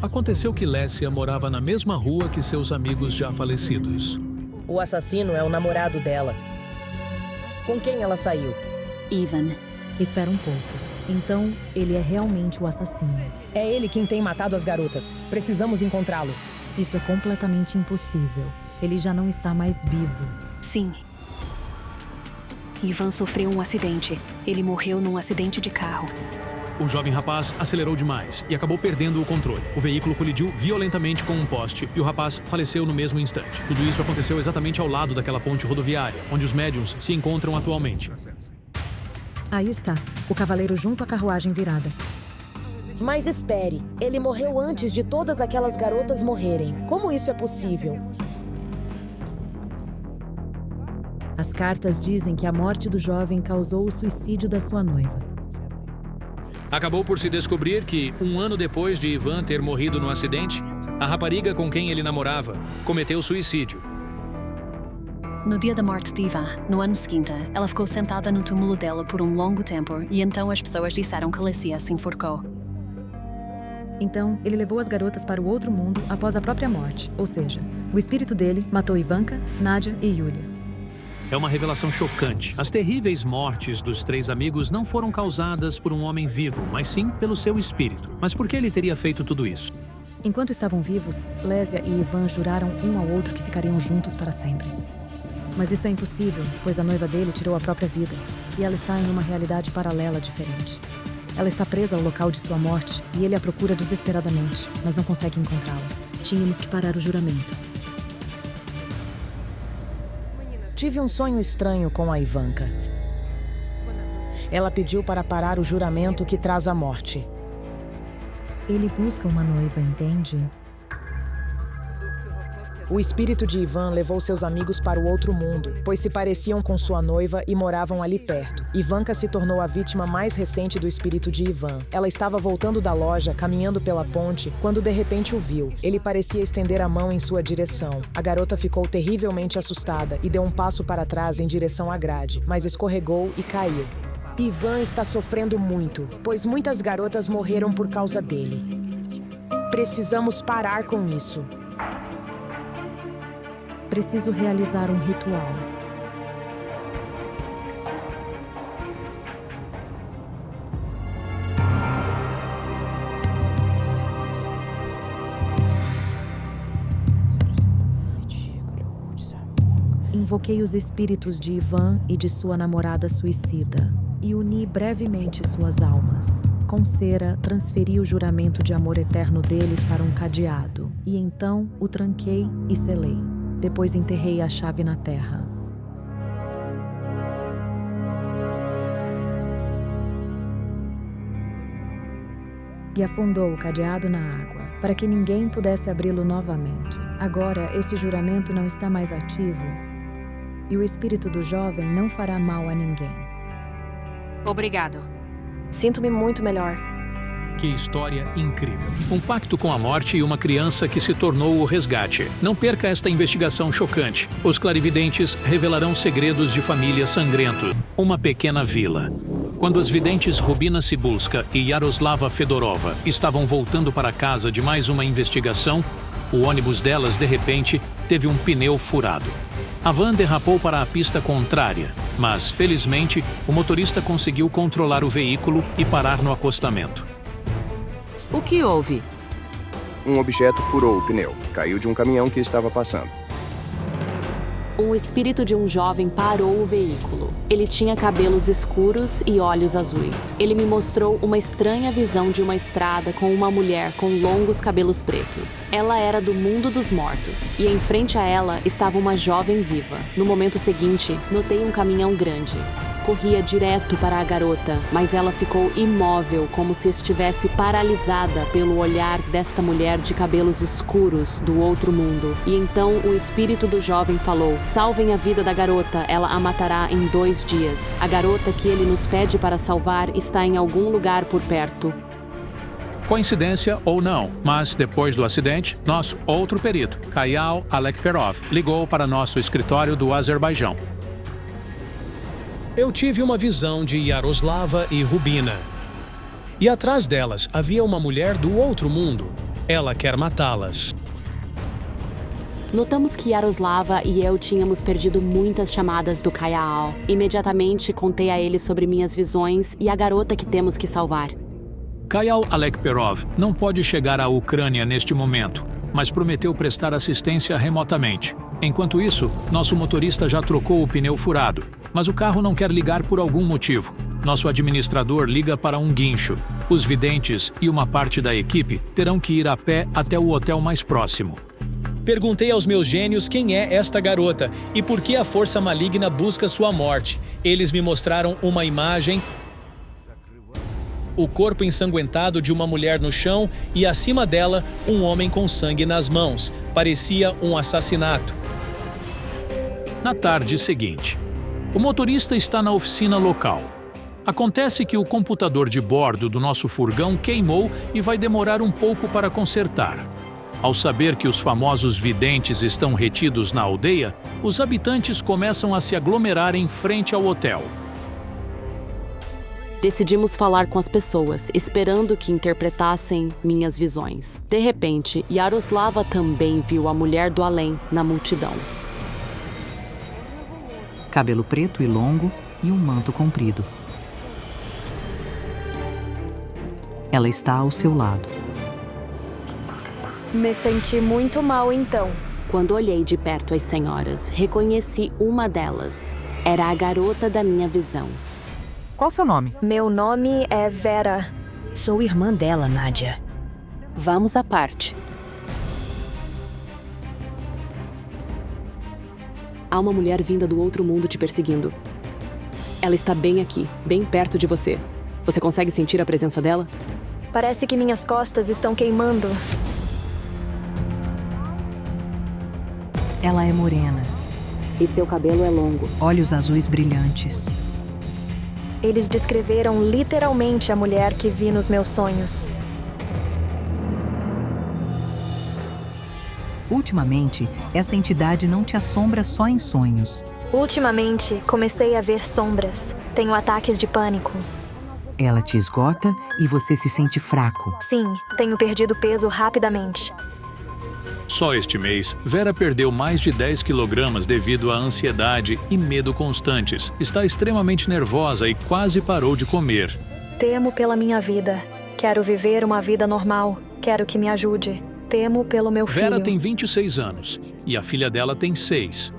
Aconteceu que Lécia morava na mesma rua que seus amigos já falecidos. O assassino é o namorado dela. Com quem ela saiu? Ivan. Espera um pouco. Então, ele é realmente o assassino. É ele quem tem matado as garotas. Precisamos encontrá-lo. Isso é completamente impossível. Ele já não está mais vivo. Sim. Ivan sofreu um acidente. Ele morreu num acidente de carro. O jovem rapaz acelerou demais e acabou perdendo o controle. O veículo colidiu violentamente com um poste e o rapaz faleceu no mesmo instante. Tudo isso aconteceu exatamente ao lado daquela ponte rodoviária, onde os médiuns se encontram atualmente. Aí está, o cavaleiro junto à carruagem virada. Mas espere, ele morreu antes de todas aquelas garotas morrerem. Como isso é possível? As cartas dizem que a morte do jovem causou o suicídio da sua noiva. Acabou por se descobrir que, um ano depois de Ivan ter morrido no acidente, a rapariga com quem ele namorava cometeu suicídio. No dia da morte de Ivan, no ano seguinte, ela ficou sentada no túmulo dela por um longo tempo e então as pessoas disseram que Lécia se enforcou. Então, ele levou as garotas para o outro mundo após a própria morte, ou seja, o espírito dele matou Ivanka, Nadia e Yulia. É uma revelação chocante. As terríveis mortes dos 3 amigos não foram causadas por um homem vivo, mas sim pelo seu espírito. Mas por que ele teria feito tudo isso? Enquanto estavam vivos, Lécia e Ivan juraram um ao outro que ficariam juntos para sempre. Mas isso é impossível, pois a noiva dele tirou a própria vida, e ela está em uma realidade paralela diferente. Ela está presa ao local de sua morte, e ele a procura desesperadamente, mas não consegue encontrá-la. Tínhamos que parar o juramento. Tive um sonho estranho com a Ivanka. Ela pediu para parar o juramento que traz a morte. Ele busca uma noiva, entende? O espírito de Ivan levou seus amigos para o outro mundo, pois se pareciam com sua noiva e moravam ali perto. Ivanka se tornou a vítima mais recente do espírito de Ivan. Ela estava voltando da loja, caminhando pela ponte, quando de repente o viu. Ele parecia estender a mão em sua direção. A garota ficou terrivelmente assustada e deu um passo para trás em direção à grade, mas escorregou e caiu. Ivan está sofrendo muito, pois muitas garotas morreram por causa dele. Precisamos parar com isso. Preciso realizar um ritual. Invoquei os espíritos de Ivan e de sua namorada suicida e uni brevemente suas almas. Com cera, transferi o juramento de amor eterno deles para um cadeado e então o tranquei e selei. Depois enterrei a chave na terra. E afundou o cadeado na água, para que ninguém pudesse abri-lo novamente. Agora, este juramento não está mais ativo, e o espírito do jovem não fará mal a ninguém. Obrigado. Sinto-me muito melhor. Que história incrível. Um pacto com a morte e uma criança que se tornou o resgate. Não perca esta investigação chocante. Os clarividentes revelarão segredos de família sangrento. Uma pequena vila. Quando as videntes Rubina Cibulska e Yaroslava Fedorova estavam voltando para casa de mais uma investigação, o ônibus delas, de repente, teve um pneu furado. A van derrapou para a pista contrária, mas, felizmente, o motorista conseguiu controlar o veículo e parar no acostamento. O que houve? Um objeto furou o pneu. Caiu de um caminhão que estava passando. O espírito de um jovem parou o veículo. Ele tinha cabelos escuros e olhos azuis. Ele me mostrou uma estranha visão de uma estrada com uma mulher com longos cabelos pretos. Ela era do mundo dos mortos, e em frente a ela estava uma jovem viva. No momento seguinte, notei um caminhão grande. corria direto para a garota, mas ela ficou imóvel, como se estivesse paralisada pelo olhar desta mulher de cabelos escuros do outro mundo. E então o espírito do jovem falou: salvem a vida da garota, ela a matará em 2 dias. A garota que ele nos pede para salvar está em algum lugar por perto. Coincidência ou não, mas depois do acidente, nosso outro perito, Kayal Alekperov, ligou para nosso escritório do Azerbaijão. Eu tive uma visão de Yaroslava e Rubina. E atrás delas havia uma mulher do outro mundo. Ela quer matá-las. Notamos que Yaroslava e eu tínhamos perdido muitas chamadas do Kayal. Imediatamente contei a ele sobre minhas visões e a garota que temos que salvar. Kayal Alekperov não pode chegar à Ucrânia neste momento, mas prometeu prestar assistência remotamente. Enquanto isso, nosso motorista já trocou o pneu furado, mas o carro não quer ligar por algum motivo. Nosso administrador liga para um guincho. Os videntes e uma parte da equipe terão que ir a pé até o hotel mais próximo. Perguntei aos meus gênios quem é esta garota e por que a força maligna busca sua morte. Eles me mostraram uma imagem, o corpo ensanguentado de uma mulher no chão e, acima dela, um homem com sangue nas mãos. Parecia um assassinato. Na tarde seguinte, o motorista está na oficina local. Acontece que o computador de bordo do nosso furgão queimou e vai demorar um pouco para consertar. Ao saber que os famosos videntes estão retidos na aldeia, os habitantes começam a se aglomerar em frente ao hotel. Decidimos falar com as pessoas, esperando que interpretassem minhas visões. De repente, Yaroslava também viu a mulher do além na multidão. Cabelo preto e longo e um manto comprido. Ela está ao seu lado. Me senti muito mal então. Quando olhei de perto as senhoras, reconheci uma delas. Era a garota da minha visão. Qual seu nome? Meu nome é Vera. Sou irmã dela, Nádia. Vamos à parte. Há uma mulher vinda do outro mundo te perseguindo. Ela está bem aqui, bem perto de você. Você consegue sentir a presença dela? Parece que minhas costas estão queimando. Ela é morena. E seu cabelo é longo. Olhos azuis brilhantes. Eles descreveram literalmente a mulher que vi nos meus sonhos. Ultimamente, essa entidade não te assombra só em sonhos. Ultimamente, comecei a ver sombras. Tenho ataques de pânico. Ela te esgota e você se sente fraco. Sim, tenho perdido peso rapidamente. Só este mês, Vera perdeu mais de 10 quilogramas devido à ansiedade e medo constantes. Está extremamente nervosa e quase parou de comer. Temo pela minha vida. Quero viver uma vida normal. Quero que me ajude. Temo pelo meu filho. Vera tem 26 anos e a filha dela tem 6.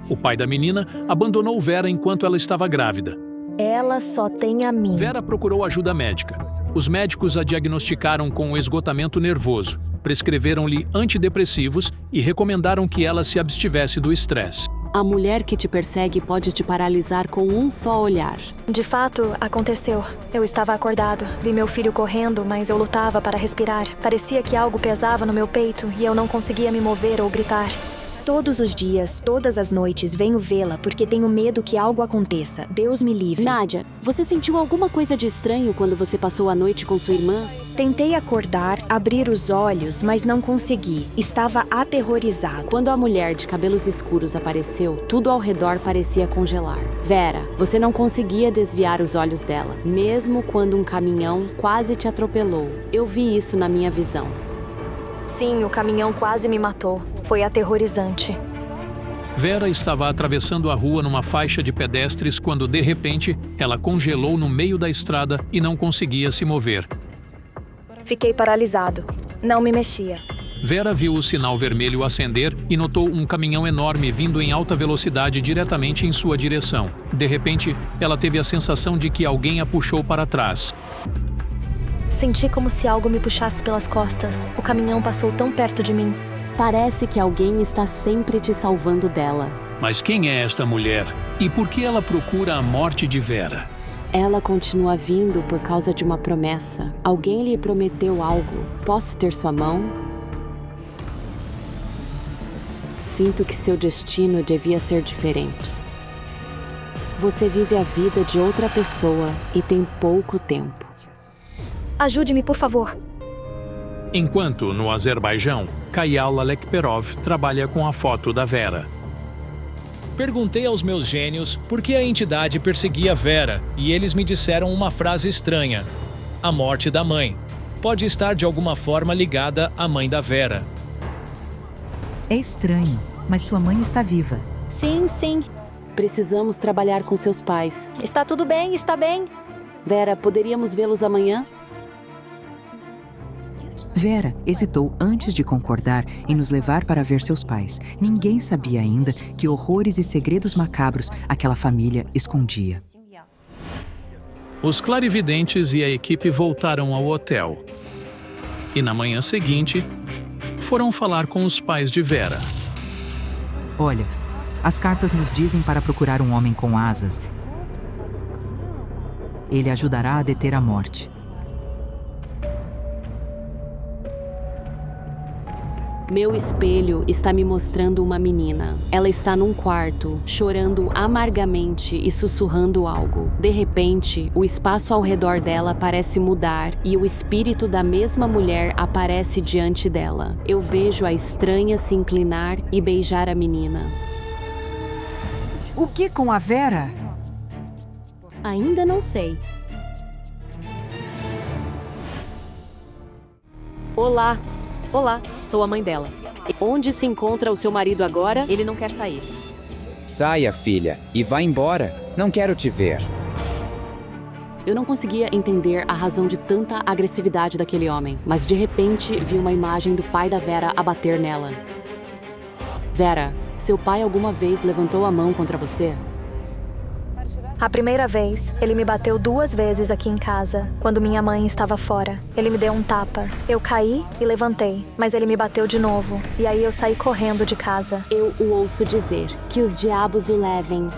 O pai da menina abandonou Vera enquanto ela estava grávida. Ela só tem a mim. Vera procurou ajuda médica. Os médicos a diagnosticaram com esgotamento nervoso, prescreveram-lhe antidepressivos e recomendaram que ela se abstivesse do estresse. A mulher que te persegue pode te paralisar com um só olhar. De fato, aconteceu. Eu estava acordado. Vi meu filho correndo, mas eu lutava para respirar. Parecia que algo pesava no meu peito e eu não conseguia me mover ou gritar. Todos os dias, todas as noites, venho vê-la porque tenho medo que algo aconteça. Deus me livre. Nádia, você sentiu alguma coisa de estranho quando você passou a noite com sua irmã? Tentei acordar, abrir os olhos, mas não consegui. Estava aterrorizado. Quando a mulher de cabelos escuros apareceu, tudo ao redor parecia congelar. Vera, você não conseguia desviar os olhos dela, mesmo quando um caminhão quase te atropelou. Eu vi isso na minha visão. Sim, o caminhão quase me matou. Foi aterrorizante. Vera estava atravessando a rua numa faixa de pedestres quando, de repente, ela congelou no meio da estrada e não conseguia se mover. Fiquei paralisado. Não me mexia. Vera viu o sinal vermelho acender e notou um caminhão enorme vindo em alta velocidade diretamente em sua direção. De repente, ela teve a sensação de que alguém a puxou para trás. Senti como se algo me puxasse pelas costas. O caminhão passou tão perto de mim. Parece que alguém está sempre te salvando dela. Mas quem é esta mulher? E por que ela procura a morte de Vera? Ela continua vindo por causa de uma promessa. Alguém lhe prometeu algo. Posso ter sua mão? Sinto que seu destino devia ser diferente. Você vive a vida de outra pessoa e tem pouco tempo. Ajude-me, por favor. Enquanto, no Azerbaijão, Kayal Alekperov trabalha com a foto da Vera. Perguntei aos meus gênios por que a entidade perseguia Vera e eles me disseram uma frase estranha. A morte da mãe. Pode estar de alguma forma ligada à mãe da Vera. É estranho, mas sua mãe está viva. Sim, sim. Precisamos trabalhar com seus pais. Está tudo bem, está bem. Vera, poderíamos vê-los amanhã? Vera hesitou antes de concordar em nos levar para ver seus pais. Ninguém sabia ainda que horrores e segredos macabros aquela família escondia. Os clarividentes e a equipe voltaram ao hotel. E na manhã seguinte, foram falar com os pais de Vera. Olha, as cartas nos dizem para procurar um homem com asas. Ele ajudará a deter a morte. Meu espelho está me mostrando uma menina. Ela está num quarto, chorando amargamente e sussurrando algo. De repente, o espaço ao redor dela parece mudar e o espírito da mesma mulher aparece diante dela. Eu vejo a estranha se inclinar e beijar a menina. O que com a Vera? Ainda não sei. Olá. Olá, sou a mãe dela. Onde se encontra o seu marido agora? Ele não quer sair. Saia, filha, e vá embora. Não quero te ver. Eu não conseguia entender a razão de tanta agressividade daquele homem, mas de repente vi uma imagem do pai da Vera abater nela. Vera, seu pai alguma vez levantou a mão contra você? A primeira vez, ele me bateu 2 vezes aqui em casa, quando minha mãe estava fora. Ele me deu um tapa. Eu caí e levantei, mas ele me bateu de novo. E aí eu saí correndo de casa. Eu o ouço dizer, que os diabos o levem.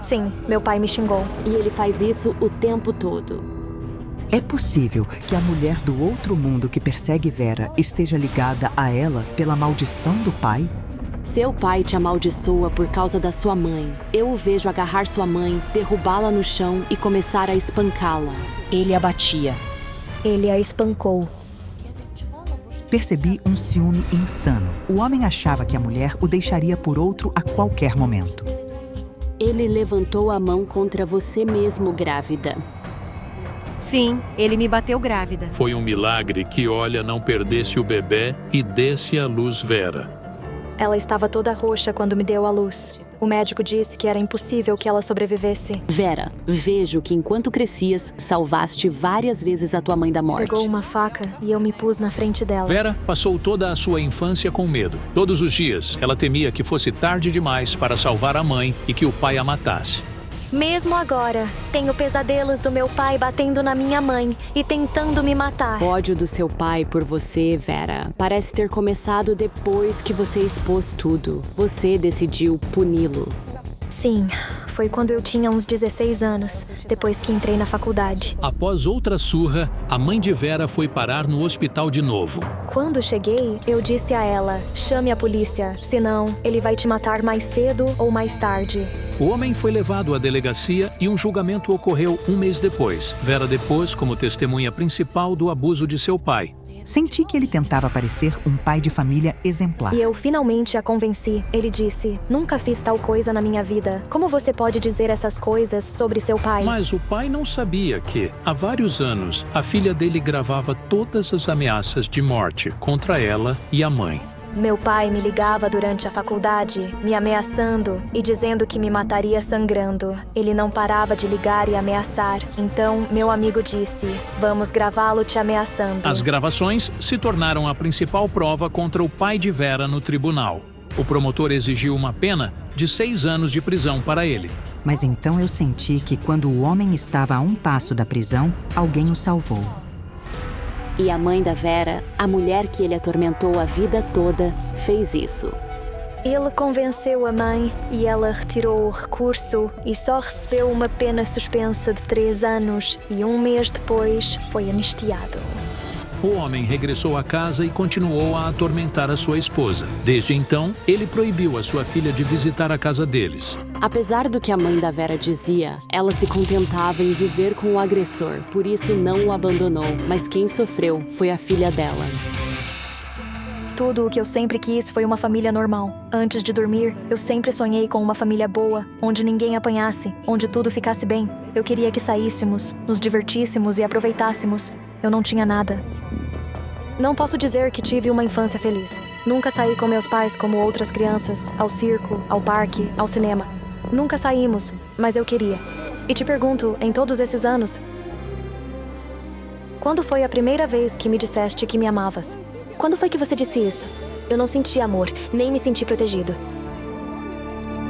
Sim, meu pai me xingou. E ele faz isso o tempo todo. É possível que a mulher do outro mundo que persegue Vera esteja ligada a ela pela maldição do pai? Seu pai te amaldiçoa por causa da sua mãe. Eu o vejo agarrar sua mãe, derrubá-la no chão e começar a espancá-la. Ele a batia. Ele a espancou. Percebi um ciúme insano. O homem achava que a mulher o deixaria por outro a qualquer momento. Ele levantou a mão contra você mesmo, grávida. Sim, ele me bateu grávida. Foi um milagre que Olha não perdesse o bebê e desse à luz Vera. Ela estava toda roxa quando me deu à luz. O médico disse que era impossível que ela sobrevivesse. Vera, vejo que enquanto crescias, salvaste várias vezes a tua mãe da morte. Pegou uma faca e eu me pus na frente dela. Vera passou toda a sua infância com medo. Todos os dias, ela temia que fosse tarde demais para salvar a mãe e que o pai a matasse. Mesmo agora, tenho pesadelos do meu pai batendo na minha mãe e tentando me matar. O ódio do seu pai por você, Vera, parece ter começado depois que você expôs tudo. Você decidiu puni-lo. Sim, foi quando eu tinha uns 16 anos, depois que entrei na faculdade. Após outra surra, a mãe de Vera foi parar no hospital de novo. Quando cheguei, eu disse a ela, chame a polícia, senão ele vai te matar mais cedo ou mais tarde. O homem foi levado à delegacia e um julgamento ocorreu 1 mês depois. Vera depôs como testemunha principal do abuso de seu pai. Senti que ele tentava parecer um pai de família exemplar. E eu finalmente a convenci. Ele disse, nunca fiz tal coisa na minha vida. Como você pode dizer essas coisas sobre seu pai? Mas o pai não sabia que, há vários anos, a filha dele gravava todas as ameaças de morte contra ela e a mãe. Meu pai me ligava durante a faculdade, me ameaçando e dizendo que me mataria sangrando. Ele não parava de ligar e ameaçar. Então, meu amigo disse, vamos gravá-lo te ameaçando. As gravações se tornaram a principal prova contra o pai de Vera no tribunal. O promotor exigiu uma pena de 6 anos de prisão para ele. Mas então eu senti que quando o homem estava a um passo da prisão, alguém o salvou. E a mãe da Vera, a mulher que ele atormentou a vida toda, fez isso. Ele convenceu a mãe e ela retirou o recurso e só recebeu uma pena suspensa de 3 anos e 1 mês depois foi anistiado. O homem regressou à casa e continuou a atormentar a sua esposa. Desde então, ele proibiu a sua filha de visitar a casa deles. Apesar do que a mãe da Vera dizia, ela se contentava em viver com o agressor, por isso não o abandonou, mas quem sofreu foi a filha dela. Tudo o que eu sempre quis foi uma família normal. Antes de dormir, eu sempre sonhei com uma família boa, onde ninguém apanhasse, onde tudo ficasse bem. Eu queria que saíssemos, nos divertíssemos e aproveitássemos. Eu não tinha nada. Não posso dizer que tive uma infância feliz. Nunca saí com meus pais como outras crianças, ao circo, ao parque, ao cinema. Nunca saímos, mas eu queria. E te pergunto, em todos esses anos, quando foi a primeira vez que me disseste que me amavas? Quando foi que você disse isso? Eu não senti amor, nem me senti protegido.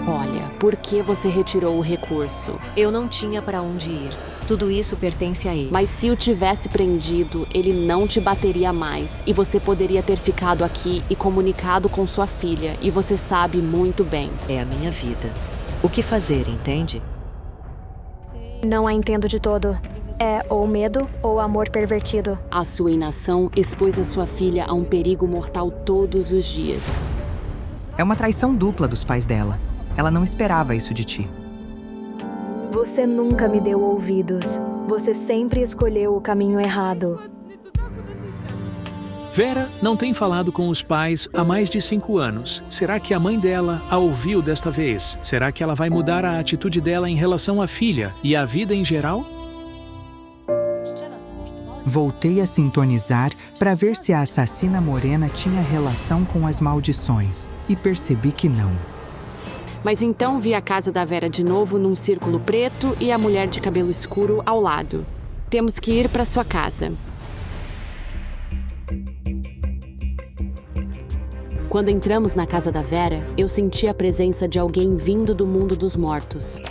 Olha, por que você retirou o recurso? Eu não tinha para onde ir. Tudo isso pertence a ele. Mas se o tivesse prendido, ele não te bateria mais. E você poderia ter ficado aqui e comunicado com sua filha. E você sabe muito bem. É a minha vida. O que fazer, entende? Não a entendo de todo. É ou medo ou amor pervertido. A sua inação expôs a sua filha a um perigo mortal todos os dias. É uma traição dupla dos pais dela. Ela não esperava isso de ti. Você nunca me deu ouvidos. Você sempre escolheu o caminho errado. Vera não tem falado com os pais há mais de 5 anos. Será que a mãe dela a ouviu desta vez? Será que ela vai mudar a atitude dela em relação à filha e à vida em geral? Voltei a sintonizar para ver se a assassina morena tinha relação com as maldições e percebi que não. Mas então vi a casa da Vera de novo num círculo preto e a mulher de cabelo escuro ao lado. Temos que ir para sua casa. Quando entramos na casa da Vera, eu senti a presença de alguém vindo do mundo dos mortos.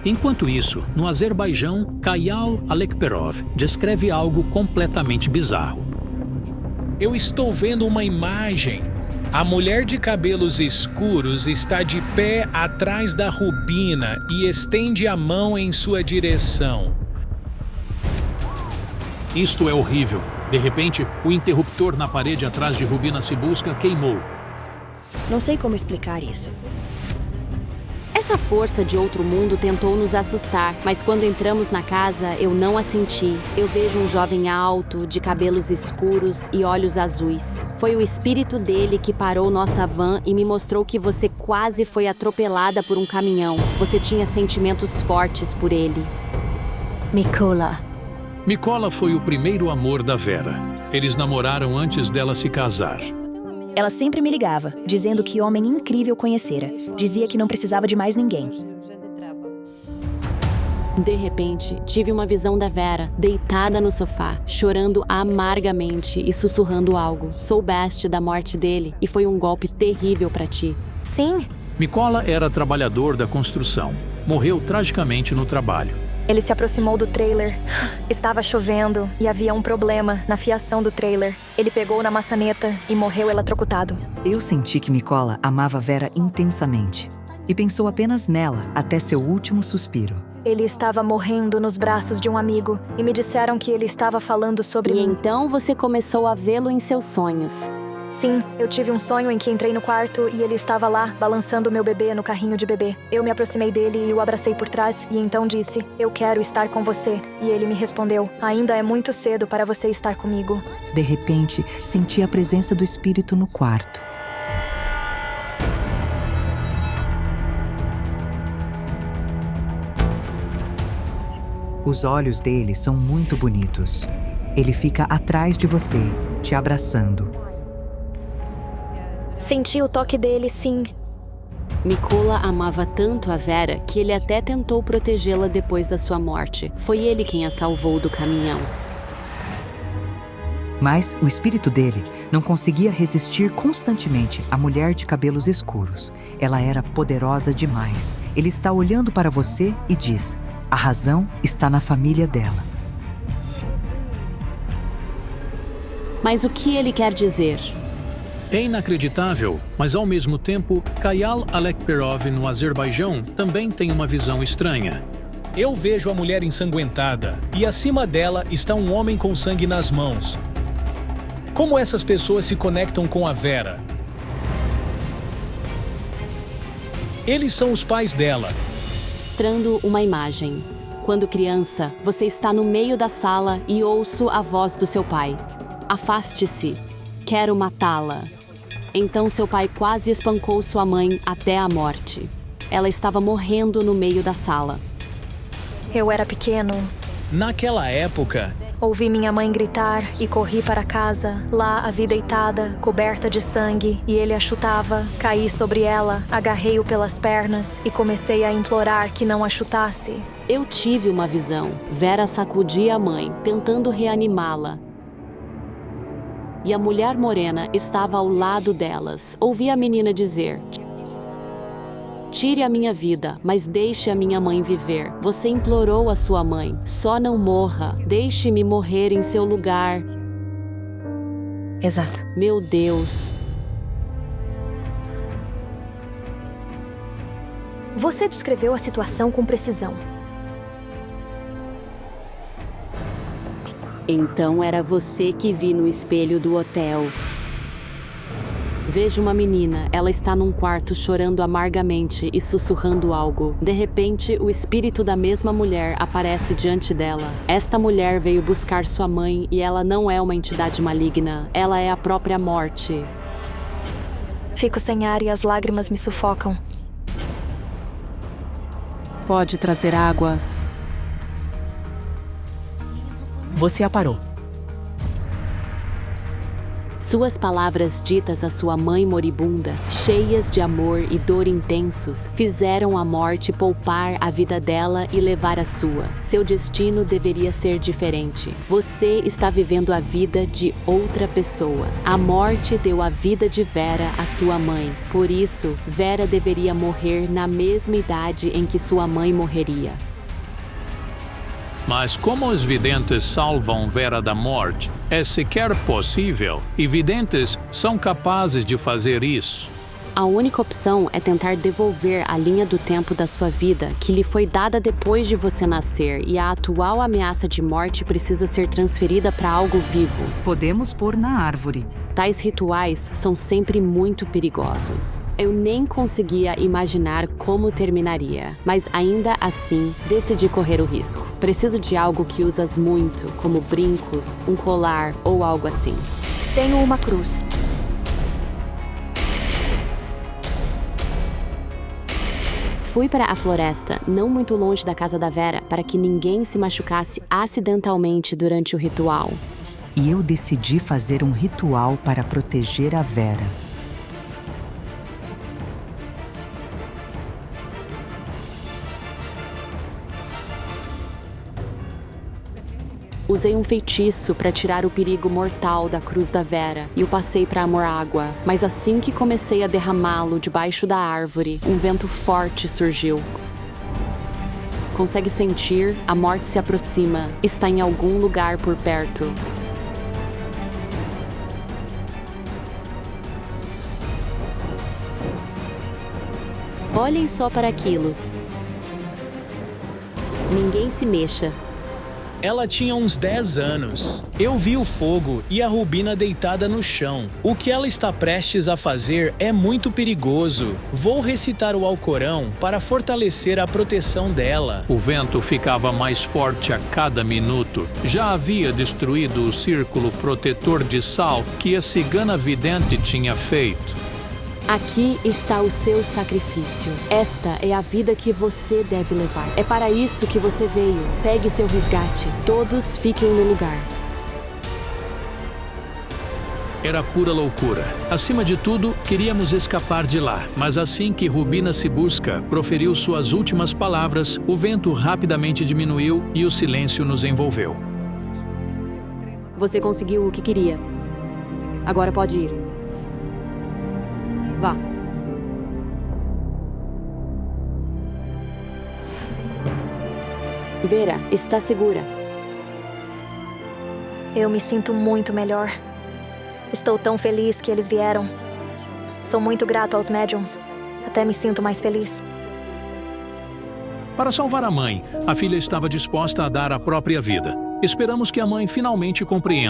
Enquanto isso, no Azerbaijão, Kayal Alekperov descreve algo completamente bizarro. Eu estou vendo uma imagem. A mulher de cabelos escuros está de pé atrás da Rubina e estende a mão em sua direção. Isto é horrível. De repente, o interruptor na parede atrás de Rubina Cibulska queimou. Não sei como explicar isso. Essa força de outro mundo tentou nos assustar, mas quando entramos na casa, eu não a senti. Eu vejo um jovem alto, de cabelos escuros e olhos azuis. Foi o espírito dele que parou nossa van e me mostrou que você quase foi atropelada por um caminhão. Você tinha sentimentos fortes por ele. Mykola. Mykola foi o primeiro amor da Vera. Eles namoraram antes dela se casar. Ela sempre me ligava, dizendo que homem incrível conhecera. Dizia que não precisava de mais ninguém. De repente, tive uma visão da Vera, deitada no sofá, chorando amargamente e sussurrando algo. Soubeste da morte dele e foi um golpe terrível para ti. Sim. Mykola era trabalhador da construção. Morreu tragicamente no trabalho. Ele se aproximou do trailer. Estava chovendo e havia um problema na fiação do trailer. Ele pegou na maçaneta e morreu eletrocutado. Eu senti que Mykola amava Vera intensamente e pensou apenas nela até seu último suspiro. Ele estava morrendo nos braços de um amigo e me disseram que ele estava falando sobre mim. E então você começou a vê-lo em seus sonhos. Sim, eu tive um sonho em que entrei no quarto e ele estava lá, balançando meu bebê no carrinho de bebê. Eu me aproximei dele e o abracei por trás e então disse, eu quero estar com você. E ele me respondeu, ainda é muito cedo para você estar comigo. De repente, senti a presença do espírito no quarto. Os olhos dele são muito bonitos. Ele fica atrás de você, te abraçando. Senti o toque dele, sim. Mykola amava tanto a Vera que ele até tentou protegê-la depois da sua morte. Foi ele quem a salvou do caminhão. Mas o espírito dele não conseguia resistir constantemente à mulher de cabelos escuros. Ela era poderosa demais. Ele está olhando para você e diz, a razão está na família dela. Mas o que ele quer dizer? É inacreditável, mas ao mesmo tempo, Kayal Alekperov, no Azerbaijão, também tem uma visão estranha. Eu vejo a mulher ensanguentada e acima dela está um homem com sangue nas mãos. Como essas pessoas se conectam com a Vera? Eles são os pais dela. Mostrando uma imagem. Quando criança, você está no meio da sala e ouço a voz do seu pai. Afaste-se. Quero matá-la. Então seu pai quase espancou sua mãe até a morte. Ela estava morrendo no meio da sala. Eu era pequeno. Naquela época, ouvi minha mãe gritar e corri para casa. Lá a vi deitada, coberta de sangue, e ele a chutava. Caí sobre ela, agarrei-o pelas pernas e comecei a implorar que não a chutasse. Eu tive uma visão. Vera sacudia a mãe, tentando reanimá-la. E a mulher morena estava ao lado delas. Ouvi a menina dizer: tire a minha vida, mas deixe a minha mãe viver. Você implorou a sua mãe. Só não morra. Deixe-me morrer em seu lugar. Exato. Meu Deus. Você descreveu a situação com precisão. Então era você que vi no espelho do hotel. Vejo uma menina, ela está num quarto chorando amargamente e sussurrando algo. De repente, o espírito da mesma mulher aparece diante dela. Esta mulher veio buscar sua mãe e ela não é uma entidade maligna, ela é a própria morte. Fico sem ar e as lágrimas me sufocam. Pode trazer água? Você a parou. Suas palavras ditas à sua mãe moribunda, cheias de amor e dor intensos, fizeram a morte poupar a vida dela e levar a sua. Seu destino deveria ser diferente. Você está vivendo a vida de outra pessoa. A morte deu a vida de Vera à sua mãe. Por isso, Vera deveria morrer na mesma idade em que sua mãe morreria. Mas como os videntes salvam Vera da morte? É sequer possível, e videntes são capazes de fazer isso. A única opção é tentar devolver a linha do tempo da sua vida que lhe foi dada depois de você nascer, e a atual ameaça de morte precisa ser transferida para algo vivo. Podemos pôr na árvore. Tais rituais são sempre muito perigosos. Eu nem conseguia imaginar como terminaria, mas ainda assim decidi correr o risco. Preciso de algo que usas muito, como brincos, um colar ou algo assim. Tenho uma cruz. Fui para a floresta, não muito longe da casa da Vera, para que ninguém se machucasse acidentalmente durante o ritual. E eu decidi fazer um ritual para proteger a Vera. Usei um feitiço para tirar o perigo mortal da cruz da Vera e o passei para amor água. Mas assim que comecei a derramá-lo debaixo da árvore, um vento forte surgiu. Consegue sentir? A morte se aproxima. Está em algum lugar por perto. Olhem só para aquilo. Ninguém se mexa. Ela tinha uns 10 anos. Eu vi o fogo e a Rubina deitada no chão. O que ela está prestes a fazer é muito perigoso. Vou recitar o Alcorão para fortalecer a proteção dela. O vento ficava mais forte a cada minuto. Já havia destruído o círculo protetor de sal que a cigana vidente tinha feito. Aqui está o seu sacrifício. Esta é a vida que você deve levar. É para isso que você veio. Pegue seu resgate. Todos fiquem no lugar. Era pura loucura. Acima de tudo, queríamos escapar de lá. Mas assim que Rubina Sibuska proferiu suas últimas palavras, o vento rapidamente diminuiu e o silêncio nos envolveu. Você conseguiu o que queria. Agora pode ir. Vá. Vera, está segura. Eu me sinto muito melhor. Estou tão feliz que eles vieram. Sou muito grato aos médiums. Até me sinto mais feliz. Para salvar a mãe, a filha estava disposta a dar a própria vida. Esperamos que a mãe finalmente compreenda